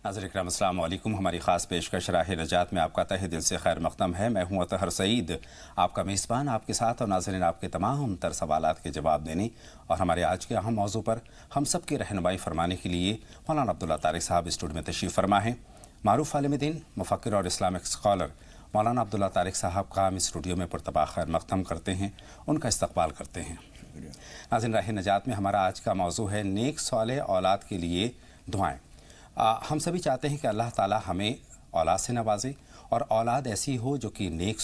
ناظرین اکرام السلام علیکم۔ ہماری خاص پیشکش راہ نجات میں آپ کا تہہ دل سے خیر مقدم ہے۔ میں ہوں اطہر سعید، آپ کا میزبان، آپ کے ساتھ، اور ناظرین آپ کے تمام تر سوالات کے جواب دینے اور ہمارے آج کے اہم موضوع پر ہم سب کی رہنمائی فرمانے کے لیے مولانا عبداللہ طارق صاحب اسٹوڈیو میں تشریف فرما ہیں۔ معروف عالم دین، مفکر اور اسلامک اسکالر مولانا عبداللہ طارق صاحب کا ہم اسٹوڈیو میں پرتپا خیر مقدم کرتے ہیں، ان کا استقبال کرتے ہیں۔ ناظرین راہ نجات میں ہمارا آج کا موضوع ہے نیک صالح اولاد کے لیے دعائیں۔ ہم سبھی چاہتے ہیں کہ اللہ تعالی ہمیں اولاد سے نوازے اور اولاد ایسی ہو جو کہ نیک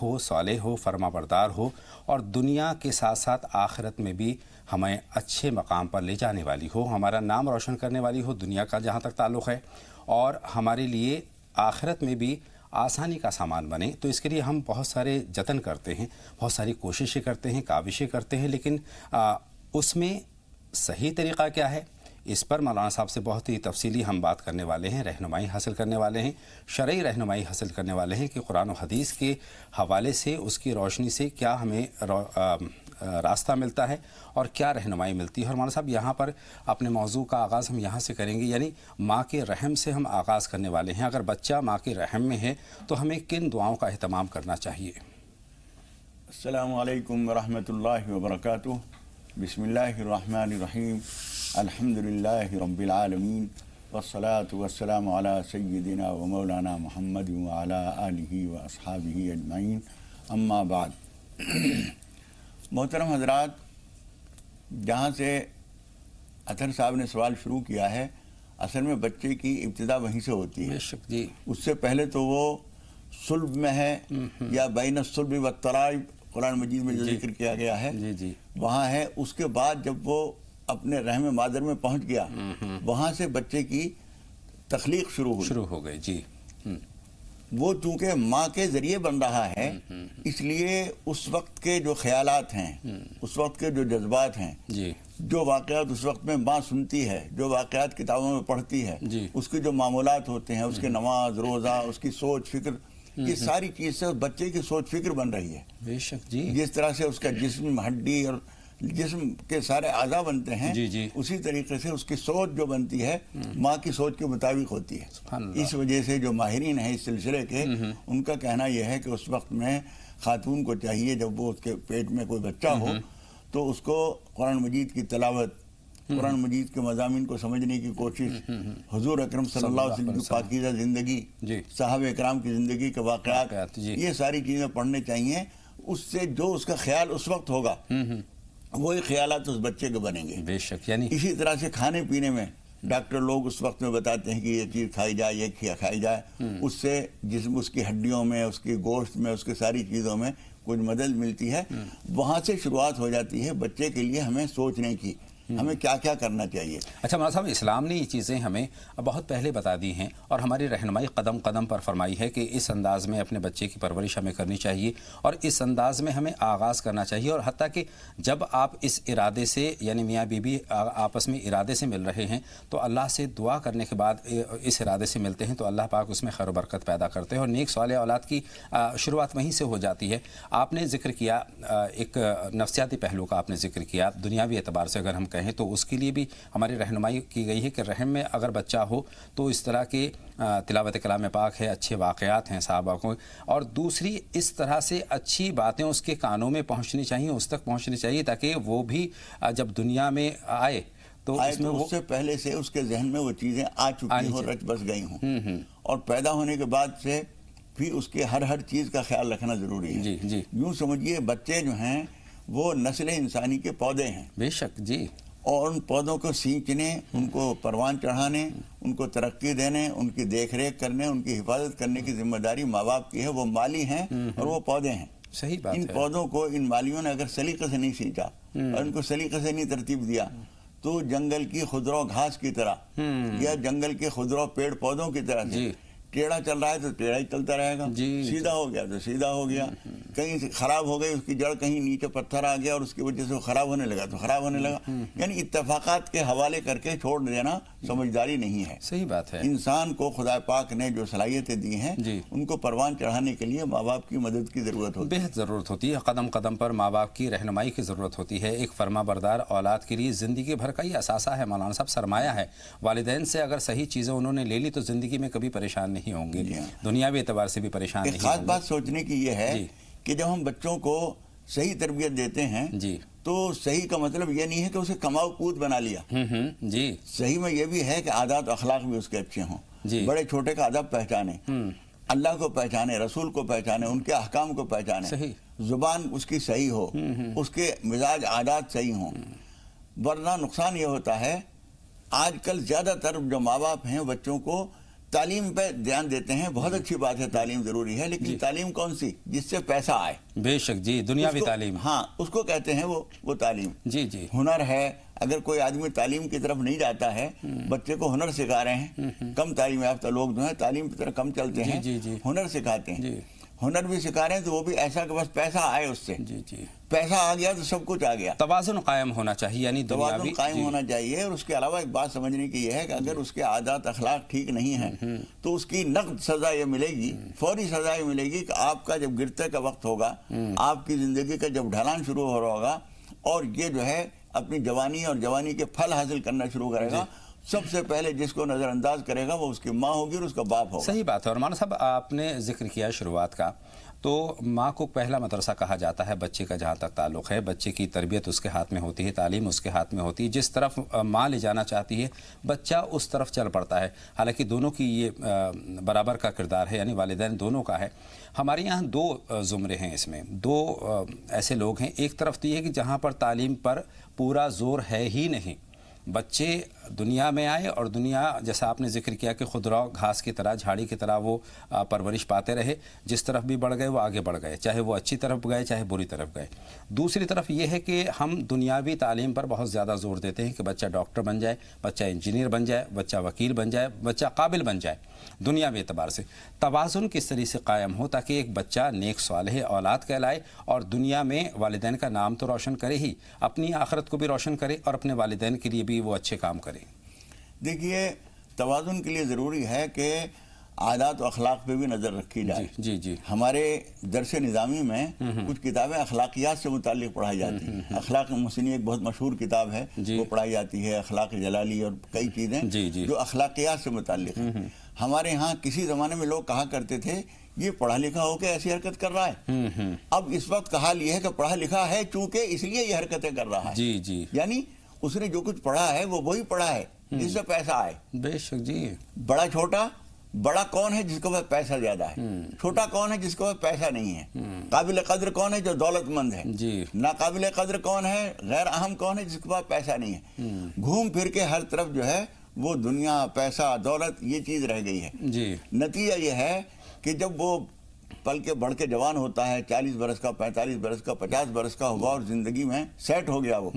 ہو، صالح ہو، فرما بردار ہو، اور دنیا کے ساتھ ساتھ آخرت میں بھی ہمیں اچھے مقام پر لے جانے والی ہو، ہمارا نام روشن کرنے والی ہو دنیا کا جہاں تک تعلق ہے، اور ہمارے لیے آخرت میں بھی آسانی کا سامان بنے۔ تو اس کے لیے ہم بہت سارے جتن کرتے ہیں، بہت ساری کوششیں کرتے ہیں، کاوشیں کرتے ہیں، لیکن اس میں صحیح طریقہ کیا ہے، اس پر مولانا صاحب سے بہت ہی تفصیلی ہم بات کرنے والے ہیں، رہنمائی حاصل کرنے والے ہیں، شرعی رہنمائی حاصل کرنے والے ہیں کہ قرآن و حدیث کے حوالے سے اس کی روشنی سے کیا ہمیں راستہ ملتا ہے اور کیا رہنمائی ملتی ہے۔ اور مولانا صاحب یہاں پر اپنے موضوع کا آغاز ہم یہاں سے کریں گے، یعنی ماں کے رحم سے ہم آغاز کرنے والے ہیں۔ اگر بچہ ماں کے رحم میں ہے تو ہمیں کن دعاؤں کا اہتمام کرنا چاہیے؟ السلام علیکم ورحمۃ اللہ وبرکاتہ۔ بسم اللہ الرحمن الرحیم۔ الحمدللہ رب العالمین، والصلاة والسلام علی سیدنا و مولانا محمد وعلی آلہ و اصحابہ اجمعین، اما بعد۔ محترم حضرات، جہاں سے اطہر صاحب نے سوال شروع کیا ہے، اصل میں بچے کی ابتدا وہیں سے ہوتی ہے۔ بے شک جی۔ اس سے پہلے تو وہ صلب میں ہے، یا بین الصلب والترائب قرآن مجید میں جو ذکر کیا گیا ہے جی وہاں ہے۔ اس کے بعد جب وہ اپنے رحم مادر میں پہنچ گیا، وہاں سے بچے کی تخلیق شروع ہو گئی جی۔ وہ چونکہ ماں کے ذریعے بن رہا ہے، اس لیے اس وقت کے جو خیالات ہیں، اس وقت کے جو جذبات ہیں، جو واقعات اس وقت میں ماں سنتی ہے، جو واقعات کتابوں میں پڑھتی ہے، اس کے جو معمولات ہوتے ہیں، اس کے نماز روزہ، اس کی سوچ فکر، یہ ساری چیز سے بچے کی سوچ فکر بن رہی ہے۔ بے شک جی۔ جس طرح سے اس کا جسم، ہڈی اور جسم کے سارے اعضاء بنتے ہیں، اسی طریقے سے اس کی سوچ جو بنتی ہے ماں کی سوچ کے مطابق ہوتی ہے۔ اس وجہ سے جو ماہرین ہیں اس سلسلے کے، ان کا کہنا یہ ہے کہ اس وقت میں خاتون کو چاہیے جب وہ اس کے پیٹ میں کوئی بچہ ہو تو اس کو قرآن مجید کی تلاوت، قرآن مجید کے مضامین کو سمجھنے کی کوشش، حضور اکرم صلی اللہ علیہ وسلم کی پاکیزہ زندگی، صحابہ اکرام کی زندگی کے واقعات، یہ ساری چیزیں پڑھنے چاہیے۔ اس سے جو اس کا خیال اس وقت ہوگا وہی خیالات اس بچے کے بنیں گے۔ بے شک۔ یعنی اسی طرح سے کھانے پینے میں ڈاکٹر لوگ اس وقت میں بتاتے ہیں کہ یہ چیز کھائی جائے، یہ کھائی جائے، اس سے جسم، اس کی ہڈیوں میں، اس کی گوشت میں، اس کی ساری چیزوں میں کچھ مدد ملتی ہے۔ وہاں سے شروعات ہو جاتی ہے بچے کے لیے ہمیں سوچنے کی، ہمیں کیا کیا کرنا چاہیے۔ اچھا مولانا صاحب، اسلام نے یہ چیزیں ہمیں بہت پہلے بتا دی ہیں اور ہماری رہنمائی قدم قدم پر فرمائی ہے کہ اس انداز میں اپنے بچے کی پرورش ہمیں کرنی چاہیے اور اس انداز میں ہمیں آغاز کرنا چاہیے، اور حتیٰ کہ جب آپ اس ارادے سے، یعنی میاں بیوی آپس میں ارادے سے مل رہے ہیں تو اللہ سے دعا کرنے کے بعد اس ارادے سے ملتے ہیں تو اللہ پاک اس میں خیر و برکت پیدا کرتے ہیں اور نیک صالح اولاد کی شروعات وہیں سے ہو جاتی ہے۔ آپ نے ذکر کیا ایک نفسیاتی پہلو کا، آپ نے ذکر کیا دنیاوی اعتبار سے اگر ہم کہیں تو اس کے لیے بھی ہماری رہنمائی کی گئی ہے کہ رحم میں اگر بچہ ہو تو اس طرح کے تلاوت کلام پاک ہے، اچھے واقعات ہیں صحابہ کو، اور دوسری اس طرح سے اچھی باتیں اس کے کانوں میں پہنچنی چاہیے، اس تک پہنچنی چاہیے تاکہ وہ بھی جب دنیا میں آئے تو اس سے پہلے سے اس کے ذہن میں وہ چیزیں آ چکی ہوں، رچ بس گئی ہوں، اور پیدا ہونے کے بعد سے بھی اس کے ہر چیز کا خیال رکھنا ضروری ہے۔ یوں سمجھیے بچے جو ہیں وہ نسل انسانی کے پودے ہیں۔ بے شک جی۔ اور ان پودوں کو سینچنے، ان کو پروان چڑھانے، ان کو ترقی دینے، ان کی دیکھ ریکھ کرنے، ان کی حفاظت کرنے کی ذمہ داری ماں باپ کی ہے۔ وہ مالی ہیں اور وہ پودے ہیں۔ صحیح بات ہے۔ ان پودوں کو ان مالیوں نے اگر سلیقے سے نہیں سینچا اور ان کو سلیقے سے نہیں ترتیب دیا تو جنگل کی خضرو گھاس کی طرح یا جنگل کے خضرو پیڑ پودوں کی طرح سے ٹیڑھا چل رہا ہے تو ٹیڑھا ہی چلتا رہے گا، سیدھا ہو گیا تو سیدھا ہو گیا، کہیں سے خراب ہو گئی اس کی جڑ، کہیں نیچے پتھر آ گیا اور اس کی وجہ سے وہ خراب ہونے لگا تو خراب ہونے لگا۔ یعنی اتفاقات کے حوالے کر کے چھوڑ دینا سمجھداری نہیں ہے۔ صحیح بات ہے۔ انسان کو خدا پاک نے جو صلاحیتیں دی ہیں ان کو پروان چڑھانے کے لیے ماں باپ کی مدد کی ضرورت ہوتی ہے، بہت ضرورت ہوتی ہے۔ قدم قدم پر ماں باپ کی رہنمائی کی ضرورت ہوتی ہے۔ ایک فرما بردار اولاد کے لیے زندگی بھر کا یہ اثاثہ ہے مولانا صاحب، سرمایہ ہے۔ والدین سے اگر صحیح چیزیں انہوں نے لے لی تو زندگی میں کبھی پریشان نہیں ہوں گے، دنیاوی اعتبار سے بھی پریشان نہیں ہوں گے۔ ایک خاص بات سوچنے کی یہ ہے کہ جب ہم بچوں کو صحیح تربیت دیتے ہیں تو صحیح کا مطلب یہ نہیں ہے کہ اسے کماؤ کود بنا لیا، صحیح میں یہ بھی ہے کہ عادات و اخلاق بھی اس کے اچھے ہوں، بڑے چھوٹے کا ادب پہچانے، اللہ کو پہچانے، رسول کو پہچانے، ان کے احکام کو پہچانے، زبان اس کی صحیح ہو، اس کے مزاج عادات صحیح ہوں، ورنہ نقصان یہ ہوتا ہے آج کل زیادہ تر جو ماں باپ ہیں بچوں کو تعلیم پہ دھیان دیتے ہیں، بہت اچھی بات ہے، تعلیم ضروری ہے، لیکن تعلیم کون سی؟ جس سے پیسہ آئے، بے شک جی، دنیاوی تعلیم، ہاں اس کو کہتے ہیں وہ تعلیم۔ ہنر ہے، اگر کوئی آدمی تعلیم کی طرف نہیں جاتا ہے، بچے کو ہنر سکھا رہے ہیں، کم تعلیم یافتہ لوگ جو ہیں تعلیم کی طرف کم چلتے ہیں، ہنر سکھاتے ہیں، ہنر بھی سکھا رہے ہیں تو وہ بھی ایسا کہ بس پیسہ آئے اس سے، پیسہ آ گیا تو سب کچھ آ گیا۔ توازن قائم ہونا چاہیے، یعنی توازن قائم ہونا چاہیے، اور اس کے علاوہ ایک بات سمجھنے کی یہ ہے کہ اگر اس کے عادات اخلاق ٹھیک نہیں ہیں تو اس کی نقد سزا یہ ملے گی، فوری سزا یہ ملے گی کہ آپ کا جب گرتے کا وقت ہوگا، آپ کی زندگی کا جب ڈھلان شروع ہو رہا ہوگا اور یہ جو ہے اپنی جوانی اور جوانی کے پھل حاصل کرنا شروع کرے گا، سب سے پہلے جس کو نظر انداز کرے گا وہ اس کی ماں ہوگی اور اس کا باپ ہوگا۔ صحیح بات ہے۔ اور مولانا صاحب آپ نے ذکر کیا شروعات کا، تو ماں کو پہلا مدرسہ کہا جاتا ہے بچے کا، جہاں تک تعلق ہے بچے کی تربیت اس کے ہاتھ میں ہوتی ہے، تعلیم اس کے ہاتھ میں ہوتی ہے، جس طرف ماں لے جانا چاہتی ہے بچہ اس طرف چل پڑتا ہے۔ حالانکہ دونوں کی یہ برابر کا کردار ہے، یعنی والدین دونوں کا ہے۔ ہمارے یہاں دو زمرے ہیں، اس میں دو ایسے لوگ ہیں، ایک طرف تو یہ کہ جہاں پر تعلیم پر پورا زور ہے ہی نہیں، بچے دنیا میں آئے اور دنیا جیسا آپ نے ذکر کیا کہ خضرا گھاس کی طرح، جھاڑی کی طرح وہ پرورش پاتے رہے، جس طرف بھی بڑھ گئے وہ آگے بڑھ گئے، چاہے وہ اچھی طرف گئے چاہے بری طرف گئے۔ دوسری طرف یہ ہے کہ ہم دنیاوی تعلیم پر بہت زیادہ زور دیتے ہیں کہ بچہ ڈاکٹر بن جائے، بچہ انجینئر بن جائے، بچہ وکیل بن جائے، بچہ قابل بن جائے۔ دنیاوی اعتبار سے توازن کس طرح سے قائم ہو تاکہ ایک بچہ نیک صالح اولاد کہلائے اور دنیا میں والدین کا نام تو روشن کرے ہی، اپنی آخرت کو بھی روشن کرے اور اپنے والدین کے لیے بھی وہ اچھے کام کرے؟ دیکھیے، توازن کے لیے ضروری ہے کہ عادات و اخلاق پہ بھی نظر رکھی جائے۔ ہمارے درس نظامی میں کچھ کتابیں اخلاقیات سے متعلق پڑھائی جاتی ہیں۔ اخلاق محسنی ایک بہت مشہور کتاب ہے، وہ پڑھائی جاتی ہے، اخلاق جلالی اور کئی چیزیں جو اخلاقیات سے متعلق ہیں۔ ہمارے ہاں کسی زمانے میں لوگ کہا کرتے تھے یہ پڑھا لکھا ہو کے ایسی حرکت کر رہا ہے۔ اب اس وقت کا حال یہ ہے کہ پڑھا لکھا ہے چونکہ اس لیے یہ حرکتیں کر رہا ہے، یعنی اس نے جو کچھ پڑھا ہے وہ وہی پڑھا ہے جس سے پیسہ آئے۔ بے شک جی، بڑا چھوٹا، بڑا کون ہے جس کو پیسہ زیادہ ہے، چھوٹا کون ہے جس کو پیسہ نہیں ہے، قابل قدر کون ہے جو دولت مند ہے، ناقابل قدر کون ہے، غیر اہم کون ہے جس کے پاس پیسہ نہیں ہے۔ گھوم پھر کے ہر طرف جو ہے وہ دنیا، پیسہ، دولت یہ چیز رہ گئی ہے۔ نتیجہ یہ ہے کہ جب وہ پل کے بڑھ کے جوان ہوتا ہے، 40 برس کا، 45 برس کا، 50 برس کا ہوا اور زندگی میں سیٹ ہو گیا وہ،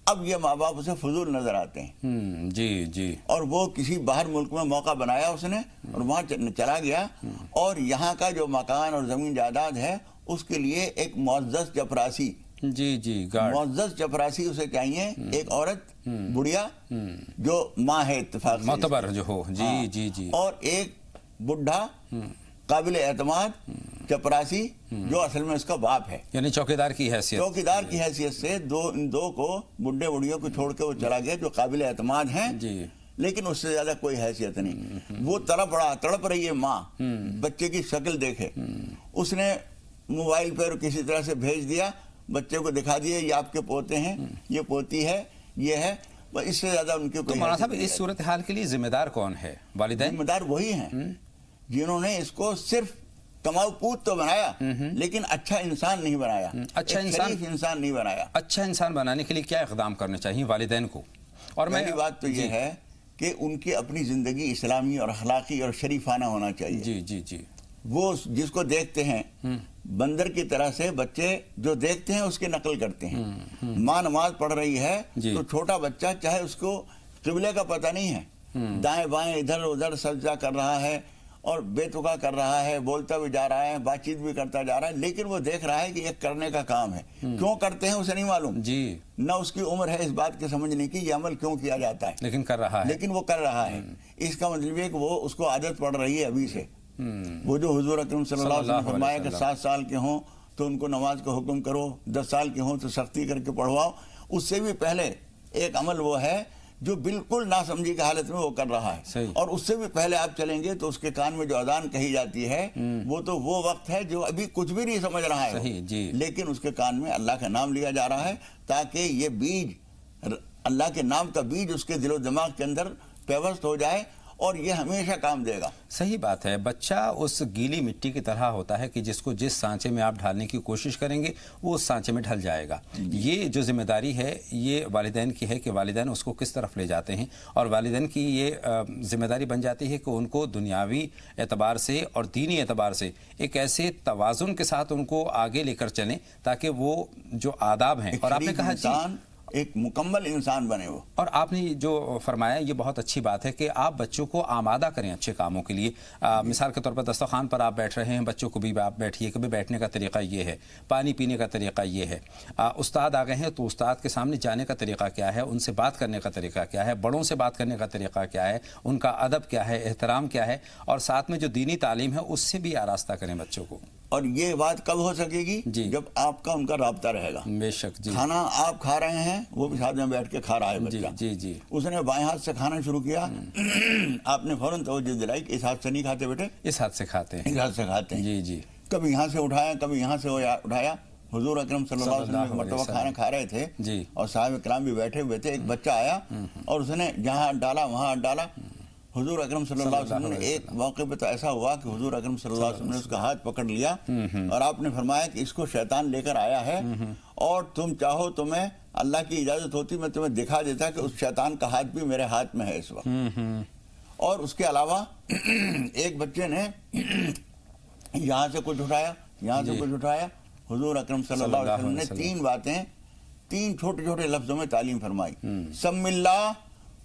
اب یہ ماں باپ اسے فضول نظر آتے ہیں۔ اور وہ کسی باہر ملک میں موقع بنایا اس نے اور وہاں چلا گیا، اور یہاں کا جو مکان اور زمین جائیداد ہے اس کے لیے ایک معزز چپراسی، معزز چپراسی اسے چاہیے، ایک عورت بڑھیا جو ماں ہے اتفاق سے معتبر جو ہو، اور ایک بڈھا قابل اعتماد چپراسی جو اصل میں اس کا باپ ہے، یعنی چوکیدار کی حیثیت، چوکیدار کی حیثیت سے ان دو کو، بڈھے بڑھیوں کو چھوڑ کے وہ چلا گیا جو قابل اعتماد ہیں، لیکن اس سے زیادہ کوئی حیثیت نہیں۔ وہ تڑپ رہی ہے ماں، بچے کی شکل دیکھے، اس نے موبائل پر کسی طرح سے بھیج دیا، بچے کو دکھا دیا یہ آپ کے پوتے ہیں، یہ پوتی ہے، یہ ہے، اس سے زیادہ ان کے کوئی مولانا صاحب اس صورتحال کے لیے ذمہ دار کون ہے؟ والدین ذمہ دار وہی ہیں جنہوں نے اس کو صرف کماؤ پوت تو بنایا لیکن اچھا انسان نہیں بنایا، اچھا انسان نہیں بنایا۔ اچھا انسان بنانے کے لیے کیا اقدام کرنے چاہیے والدین کو؟ اور پہلی بات تو یہ ہے کہ ان کی اپنی زندگی اسلامی اور اخلاقی اور شریفانہ ہونا چاہیے۔ وہ جس کو دیکھتے ہیں بندر کی طرح سے بچے جو دیکھتے ہیں اس کی نقل کرتے ہیں۔ ماں نماز پڑھ رہی ہے تو چھوٹا بچہ چاہے اس کو قبلے کا پتہ نہیں ہے، دائیں بائیں ادھر ادھر سجدہ کر رہا ہے اور بے تکا کر رہا ہے, بولتا بھی جا رہا ہے, بات چیت بھی کرتا جا رہا ہے, لیکن وہ دیکھ رہا ہے کہ یہ کرنے کا کام ہے. کیوں کرتے ہیں اسے نہیں معلوم, نہ اس کی عمر ہے اس بات کے سمجھنے کی یہ عمل کیوں کیا جاتا ہے, لیکن کر رہا ہے, لیکن وہ کر رہا ہے. اس کا مطلب ہے کہ وہ اس کو عادت پڑ رہی ہے ابھی سے. وہ جو حضور اکرم صلی اللہ علیہ وسلم نے فرمایا کہ 7 سال کے ہوں تو ان کو نماز کا حکم کرو, 10 سال کے ہوں تو سختی کر کے پڑھواؤ, اس سے بھی پہلے ایک عمل وہ ہے جو بالکل ناسمجھی کی حالت میں وہ کر رہا ہے. اور اس سے بھی پہلے آپ چلیں گے تو اس کے کان میں جو اذان کہی جاتی ہے وہ تو وہ وقت ہے جو ابھی کچھ بھی نہیں سمجھ رہا ہے, لیکن اس کے کان میں اللہ کا نام لیا جا رہا ہے تاکہ یہ بیج, اللہ کے نام کا بیج اس کے دل و دماغ کے اندر پیوست ہو جائے اور یہ ہمیشہ کام دے گا. صحیح بات ہے. بچہ اس گیلی مٹی کی طرح ہوتا ہے کہ جس کو جس سانچے میں آپ ڈھالنے کی کوشش کریں گے وہ اس سانچے میں ڈھل جائے گا. یہ جو ذمہ داری ہے یہ والدین کی ہے کہ والدین اس کو کس طرف لے جاتے ہیں, اور والدین کی یہ ذمہ داری بن جاتی ہے کہ ان کو دنیاوی اعتبار سے اور دینی اعتبار سے ایک ایسے توازن کے ساتھ ان کو آگے لے کر چلیں تاکہ وہ جو آداب ہیں, اور آپ نے کہا ایک مکمل انسان بنے وہ. اور آپ نے جو فرمایا یہ بہت اچھی بات ہے کہ آپ بچوں کو آمادہ کریں اچھے کاموں کے لیے. مثال کے طور پر دسترخوان پر آپ بیٹھ رہے ہیں, بچوں کو بھی آپ بیٹھیے, کبھی بیٹھنے کا طریقہ یہ ہے, پانی پینے کا طریقہ یہ ہے. استاد آ گئے ہیں تو استاد کے سامنے جانے کا طریقہ کیا ہے, ان سے بات کرنے کا طریقہ کیا ہے, بڑوں سے بات کرنے کا طریقہ کیا ہے, ان کا ادب کیا ہے, احترام کیا ہے, اور ساتھ میں جو دینی تعلیم ہے اس سے بھی آراستہ کریں بچوں کو. اور یہ بات کب ہو سکے گی جب آپ کا ان کا رابطہ رہے گا. بے شک. کھانا آپ کھا رہے ہیں, وہ بھی ساتھ میں بیٹھ کے کھا رہا ہے بچہ. اس نے بائیں ہاتھ سے کھانا شروع کیا, آپ نے فوراً توجہ دلائی کہ اس ہاتھ سے نہیں کھاتے بیٹے, اس ہاتھ سے کھاتے ہیں, اس ہاتھ سے کھاتے ہیں. کبھی یہاں سے اٹھایا, کبھی یہاں سے اٹھایا. حضور اکرم صلی اللہ علیہ وسلم ایک مرتبہ کھانا کھا رہے تھے اور صحابہ کرام بھی بیٹھے ہوئے تھے. ایک بچہ آیا اور اس نے جہاں ڈالا وہاں ڈالا. حضور اکرم صلی اللہ علیہ وسلم نے ایک موقع پہ تو ایسا ہوا کہ حضور اکرم صلی اللہ علیہ وسلم نے اس کا ہاتھ پکڑ لیا اور آپ نے فرمایا کہ اس کو شیطان لے کر آیا ہے, اور تم چاہو تو میں اللہ کی اجازت ہوتی میں تمہیں دکھا دیتا کہ اس شیطان کا ہاتھ بھی میرے ہاتھ میں ہے اس وقت. اور اس کے علاوہ ایک بچے نے یہاں سے کچھ اٹھایا, یہاں سے کچھ اٹھایا. حضور اکرم صلی اللہ علیہ وسلم نے 3 باتیں 3 چھوٹے چھوٹے لفظوں میں تعلیم فرمائی. سم اللہ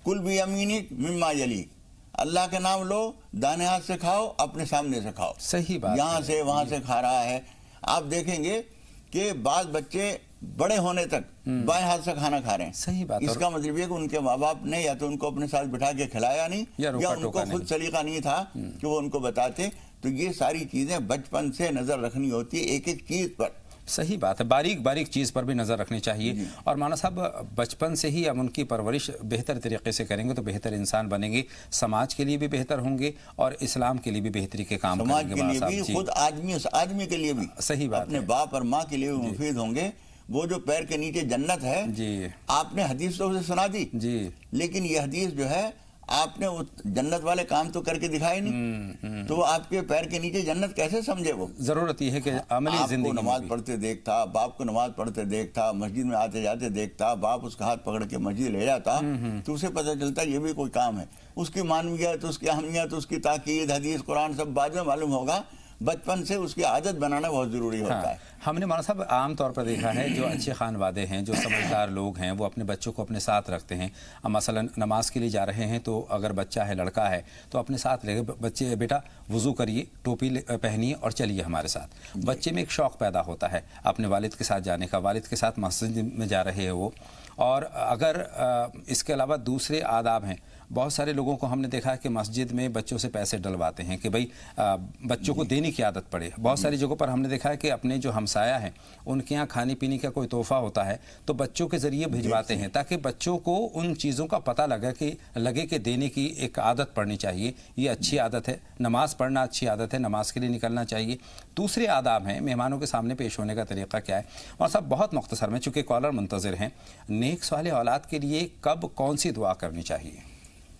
کل بیمینک مما یلیک, اللہ کا نام لو, دانے ہاتھ سے کھاؤ, اپنے سامنے سے کھاؤ. صحیح بات. یہاں سے وہاں سے کھا رہا ہے. آپ دیکھیں گے کہ بعض بچے بڑے ہونے تک بائیں ہاتھ سے کھانا کھا رہے ہیں. صحیح بات. اس کا مطلب یہ کہ ان کے ماں باپ نے یا تو ان کو اپنے ساتھ بٹھا کے کھلایا نہیں, یا ان کو خود سلیقہ نہیں تھا کہ وہ ان کو بتاتے. تو یہ ساری چیزیں بچپن سے نظر رکھنی ہوتی ہے ایک ایک چیز پر. صحیح بات ہے. باریک باریک چیز پر بھی نظر رکھنی چاہیے. اور مولانا صاحب بچپن سے ہی ہم ان کی پرورش بہتر طریقے سے کریں گے تو بہتر انسان بنیں گے, سماج کے لیے بھی بہتر ہوں گے اور اسلام کے لیے بھی بہتری کے کام کریں گے. سماج کے لیے بھی, خود آدمی کے لیے بھی, صحیح بات, اپنے باپ اور ماں کے لیے بھی مفید ہوں گے. وہ جو پیر کے نیچے جنت ہے, آپ نے حدیث تو اسے سنا دی, لیکن یہ حدیث جو ہے آپ نے وہ جنت والے کام تو کر کے دکھائے نہیں, تو وہ آپ کے پیر کے نیچے جنت کیسے سمجھے؟ وہ ضرورت یہ ہے کہ عملی زندگی کو نماز پڑھتے دیکھتا, باپ کو نماز پڑھتے دیکھتا, مسجد میں آتے جاتے دیکھتا, باپ اس کا ہاتھ پکڑ کے مسجد لے جاتا, تو اسے پتہ چلتا یہ بھی کوئی کام ہے. اس کی معنویت, اس کی اہمیت, اس کی تاکید, حدیث قرآن سب بعد میں معلوم ہوگا. بچپن سے اس کی عادت بنانا بہت ضروری ہوتا ہے. ہم نے مولانا صاحب عام طور پر دیکھا ہے جو اچھے خانوادے ہیں, جو سمجھدار لوگ ہیں, وہ اپنے بچوں کو اپنے ساتھ رکھتے ہیں. مثلا نماز کے لیے جا رہے ہیں تو اگر بچہ ہے, لڑکا ہے, تو اپنے ساتھ لے گئے, بچے بیٹا وضو کریے, ٹوپی پہنیے اور چلیے ہمارے ساتھ. بچے میں ایک شوق پیدا ہوتا ہے اپنے والد کے ساتھ جانے کا, والد کے ساتھ مسجد میں جا رہے ہیں وہ. اور اگر اس کے علاوہ دوسرے آداب ہیں, بہت سارے لوگوں کو ہم نے دیکھا ہے کہ مسجد میں بچوں سے پیسے ڈلواتے ہیں کہ بھئی بچوں کو دینے کی عادت پڑے. بہت ساری جگہوں پر ہم نے دیکھا ہے کہ اپنے جو ہمسایہ ہیں ان کے یہاں کھانے پینے کا کوئی تحفہ ہوتا ہے تو بچوں کے ذریعے بھجواتے ہیں تاکہ بچوں کو ان چیزوں کا پتہ لگے کہ دینے کی ایک عادت پڑنی چاہیے. یہ اچھی عادت ہے. نماز پڑھنا اچھی عادت ہے, نماز کے لیے نکلنا چاہیے. دوسرے آداب ہیں, مہمانوں کے سامنے پیش ہونے کا طریقہ کیا ہے. اور صاحب بہت مختصر میں, چونکہ کالر منتظر ہیں, نیک صالح اولاد کے لیے کب کون سی دعا کرنی چاہیے؟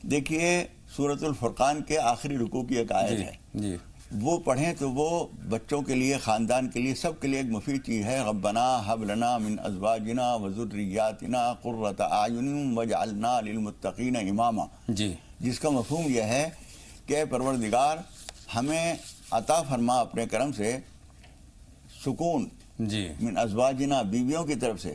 دیکھیے سورۃ الفرقان کے آخری رکوع کی ایک آیت ہے, وہ پڑھیں تو وہ بچوں کے لیے, خاندان کے لیے, سب کے لیے ایک مفید چیز ہے. ربنا هب لنا من ازواجنا وذرياتنا قرۃ اعین واجعلنا للمتقین اماما. جس کا مفہوم یہ ہے کہ پروردگار ہمیں عطا فرما اپنے کرم سے سکون, من ازواجنا بیویوں کی طرف سے,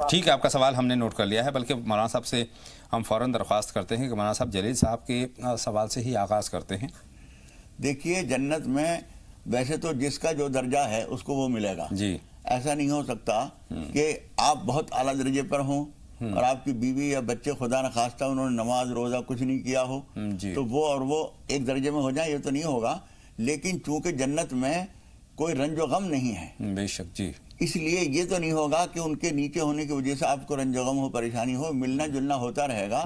ٹھیک ہے، آپ کا سوال ہم نے نوٹ کر لیا ہے، بلکہ مولانا صاحب سے ہم فوراً درخواست کرتے ہیں کہ مولانا صاحب جلیل صاحب کے سوال سے ہی آغاز کرتے ہیں۔ دیکھیے جنت میں ویسے تو جس کا جو درجہ ہے اس کو وہ ملے گا جی، ایسا نہیں ہو سکتا کہ آپ بہت اعلیٰ درجے پر ہوں اور آپ کی بیوی یا بچے خدا نخواستہ انہوں نے نماز روزہ کچھ نہیں کیا ہو تو وہ اور وہ ایک درجے میں ہو جائیں، یہ تو نہیں ہوگا۔ لیکن چونکہ جنت میں کوئی رنج و غم نہیں ہے، بے شک جی، اس لیے یہ تو نہیں ہوگا کہ ان کے نیچے ہونے کی وجہ سے آپ کو رنج و غم ہو، پریشانی ہو، ملنا جلنا ہوتا رہے گا،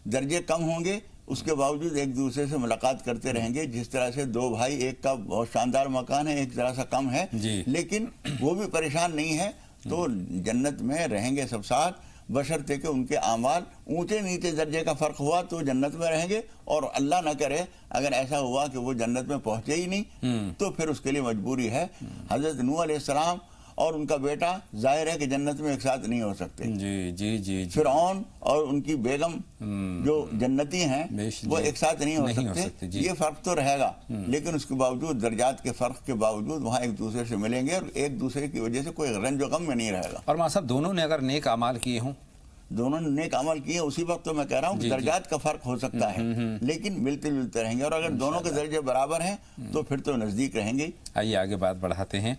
درجے کم ہوں گے، اس کے باوجود ایک دوسرے سے ملاقات کرتے رہیں گے۔ جس طرح سے دو بھائی، ایک کا بہت شاندار مکان ہے، ایک ذرا سا کم ہے، لیکن وہ بھی پریشان نہیں ہے، تو جنت میں رہیں گے سب ساتھ، بشرطے کہ ان کے اعمال اونچے نیچے درجے کا فرق ہوا تو جنت میں رہیں گے، اور اللہ نہ کرے اگر ایسا ہوا کہ وہ جنت میں پہنچے ہی نہیں تو پھر اس کے لیے مجبوری ہے۔ حضرت نوح علیہ السلام اور ان کا بیٹا ظاہر ہے کہ جنت میں ایک ساتھ نہیں ہو سکتے، جی جی جی، فرعون اور ان کی بیگم جو جنتی ہیں وہ ایک ساتھ نہیں ہو سکتے، یہ فرق تو رہے گا، لیکن اس کے باوجود درجات کے فرق کے باوجود وہاں ایک دوسرے سے ملیں گے اور ایک دوسرے کی وجہ سے کوئی رنج و غم میں نہیں رہے گا۔ اور مولانا صاحب دونوں نے اگر نیک اعمال کیے ہوں، دونوں نے نیک عمل کیے، اسی وقت تو میں کہہ رہا ہوں کہ درجات کا فرق ہو سکتا ہے لیکن ملتے جلتے رہیں گے، اور اگر دونوں کے درجے برابر ہیں تو پھر تو نزدیک رہیں گے۔ آئیے آگے بات بڑھاتے ہیں،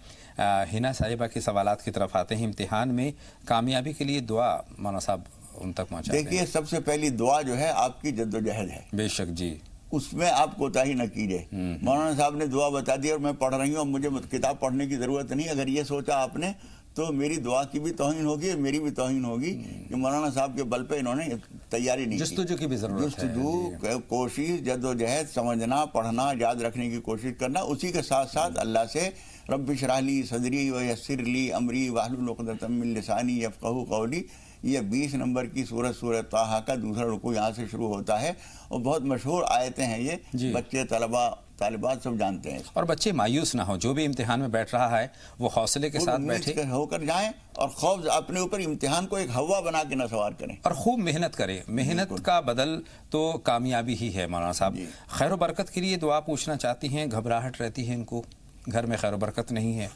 ہنا صاحبہ کے سوالات کی طرف آتے ہیں۔ امتحان میں کامیابی کے لیے دعا مولانا صاحب ان تک پہنچاتے ہیں۔ دیکھیے سب سے پہلی دعا جو ہے آپ کی جد و جہد ہے، بے شک جی، اس میں آپ کوتاہی نہ کیجیے۔ مولانا صاحب نے دعا بتا دی اور میں پڑھ رہی ہوں، اب مجھے کتاب پڑھنے کی ضرورت نہیں، اگر یہ سوچا آپ نے تو میری دعا کی بھی توہین ہوگی، میری بھی توہین ہوگی کہ مولانا صاحب کے بل پہ انہوں نے تیاری نہیں کی۔ جستجو کی بھی ضرورت ہے، جستجو، کوشش، جد و جہد، سمجھنا، پڑھنا، یاد رکھنے کی کوشش کرنا، اسی کے ساتھ ساتھ اللہ سے رب اشرح لی صدری ویسر لی امری واحلل عقدۃ من لسانی یفقہوا قولی، یہ 20 نمبر کی سورۃ طٰہٰ کا دوسرا رکوع یہاں سے شروع ہوتا ہے، اور بہت مشہور آیتیں ہیں یہ، بچے، طلباء، طالبات سب جانتے ہیں۔ اور بچے مایوس نہ ہوں، جو بھی امتحان میں بیٹھ رہا ہے وہ حوصلے کے ساتھ بیٹھے ہو کر جائیں، اور خوف اپنے اوپر امتحان کو ایک ہوا بنا کے نہ سوار کریں، اور خوب محنت کریں۔ محنت کا بدل تو کامیابی ہی ہے۔ مولانا صاحب خیر و برکت کے لیے دعا پوچھنا چاہتی ہیں، گھبراہٹ رہتی ہے ان کو، گھر میں خیر و برکت نہیں ہے۔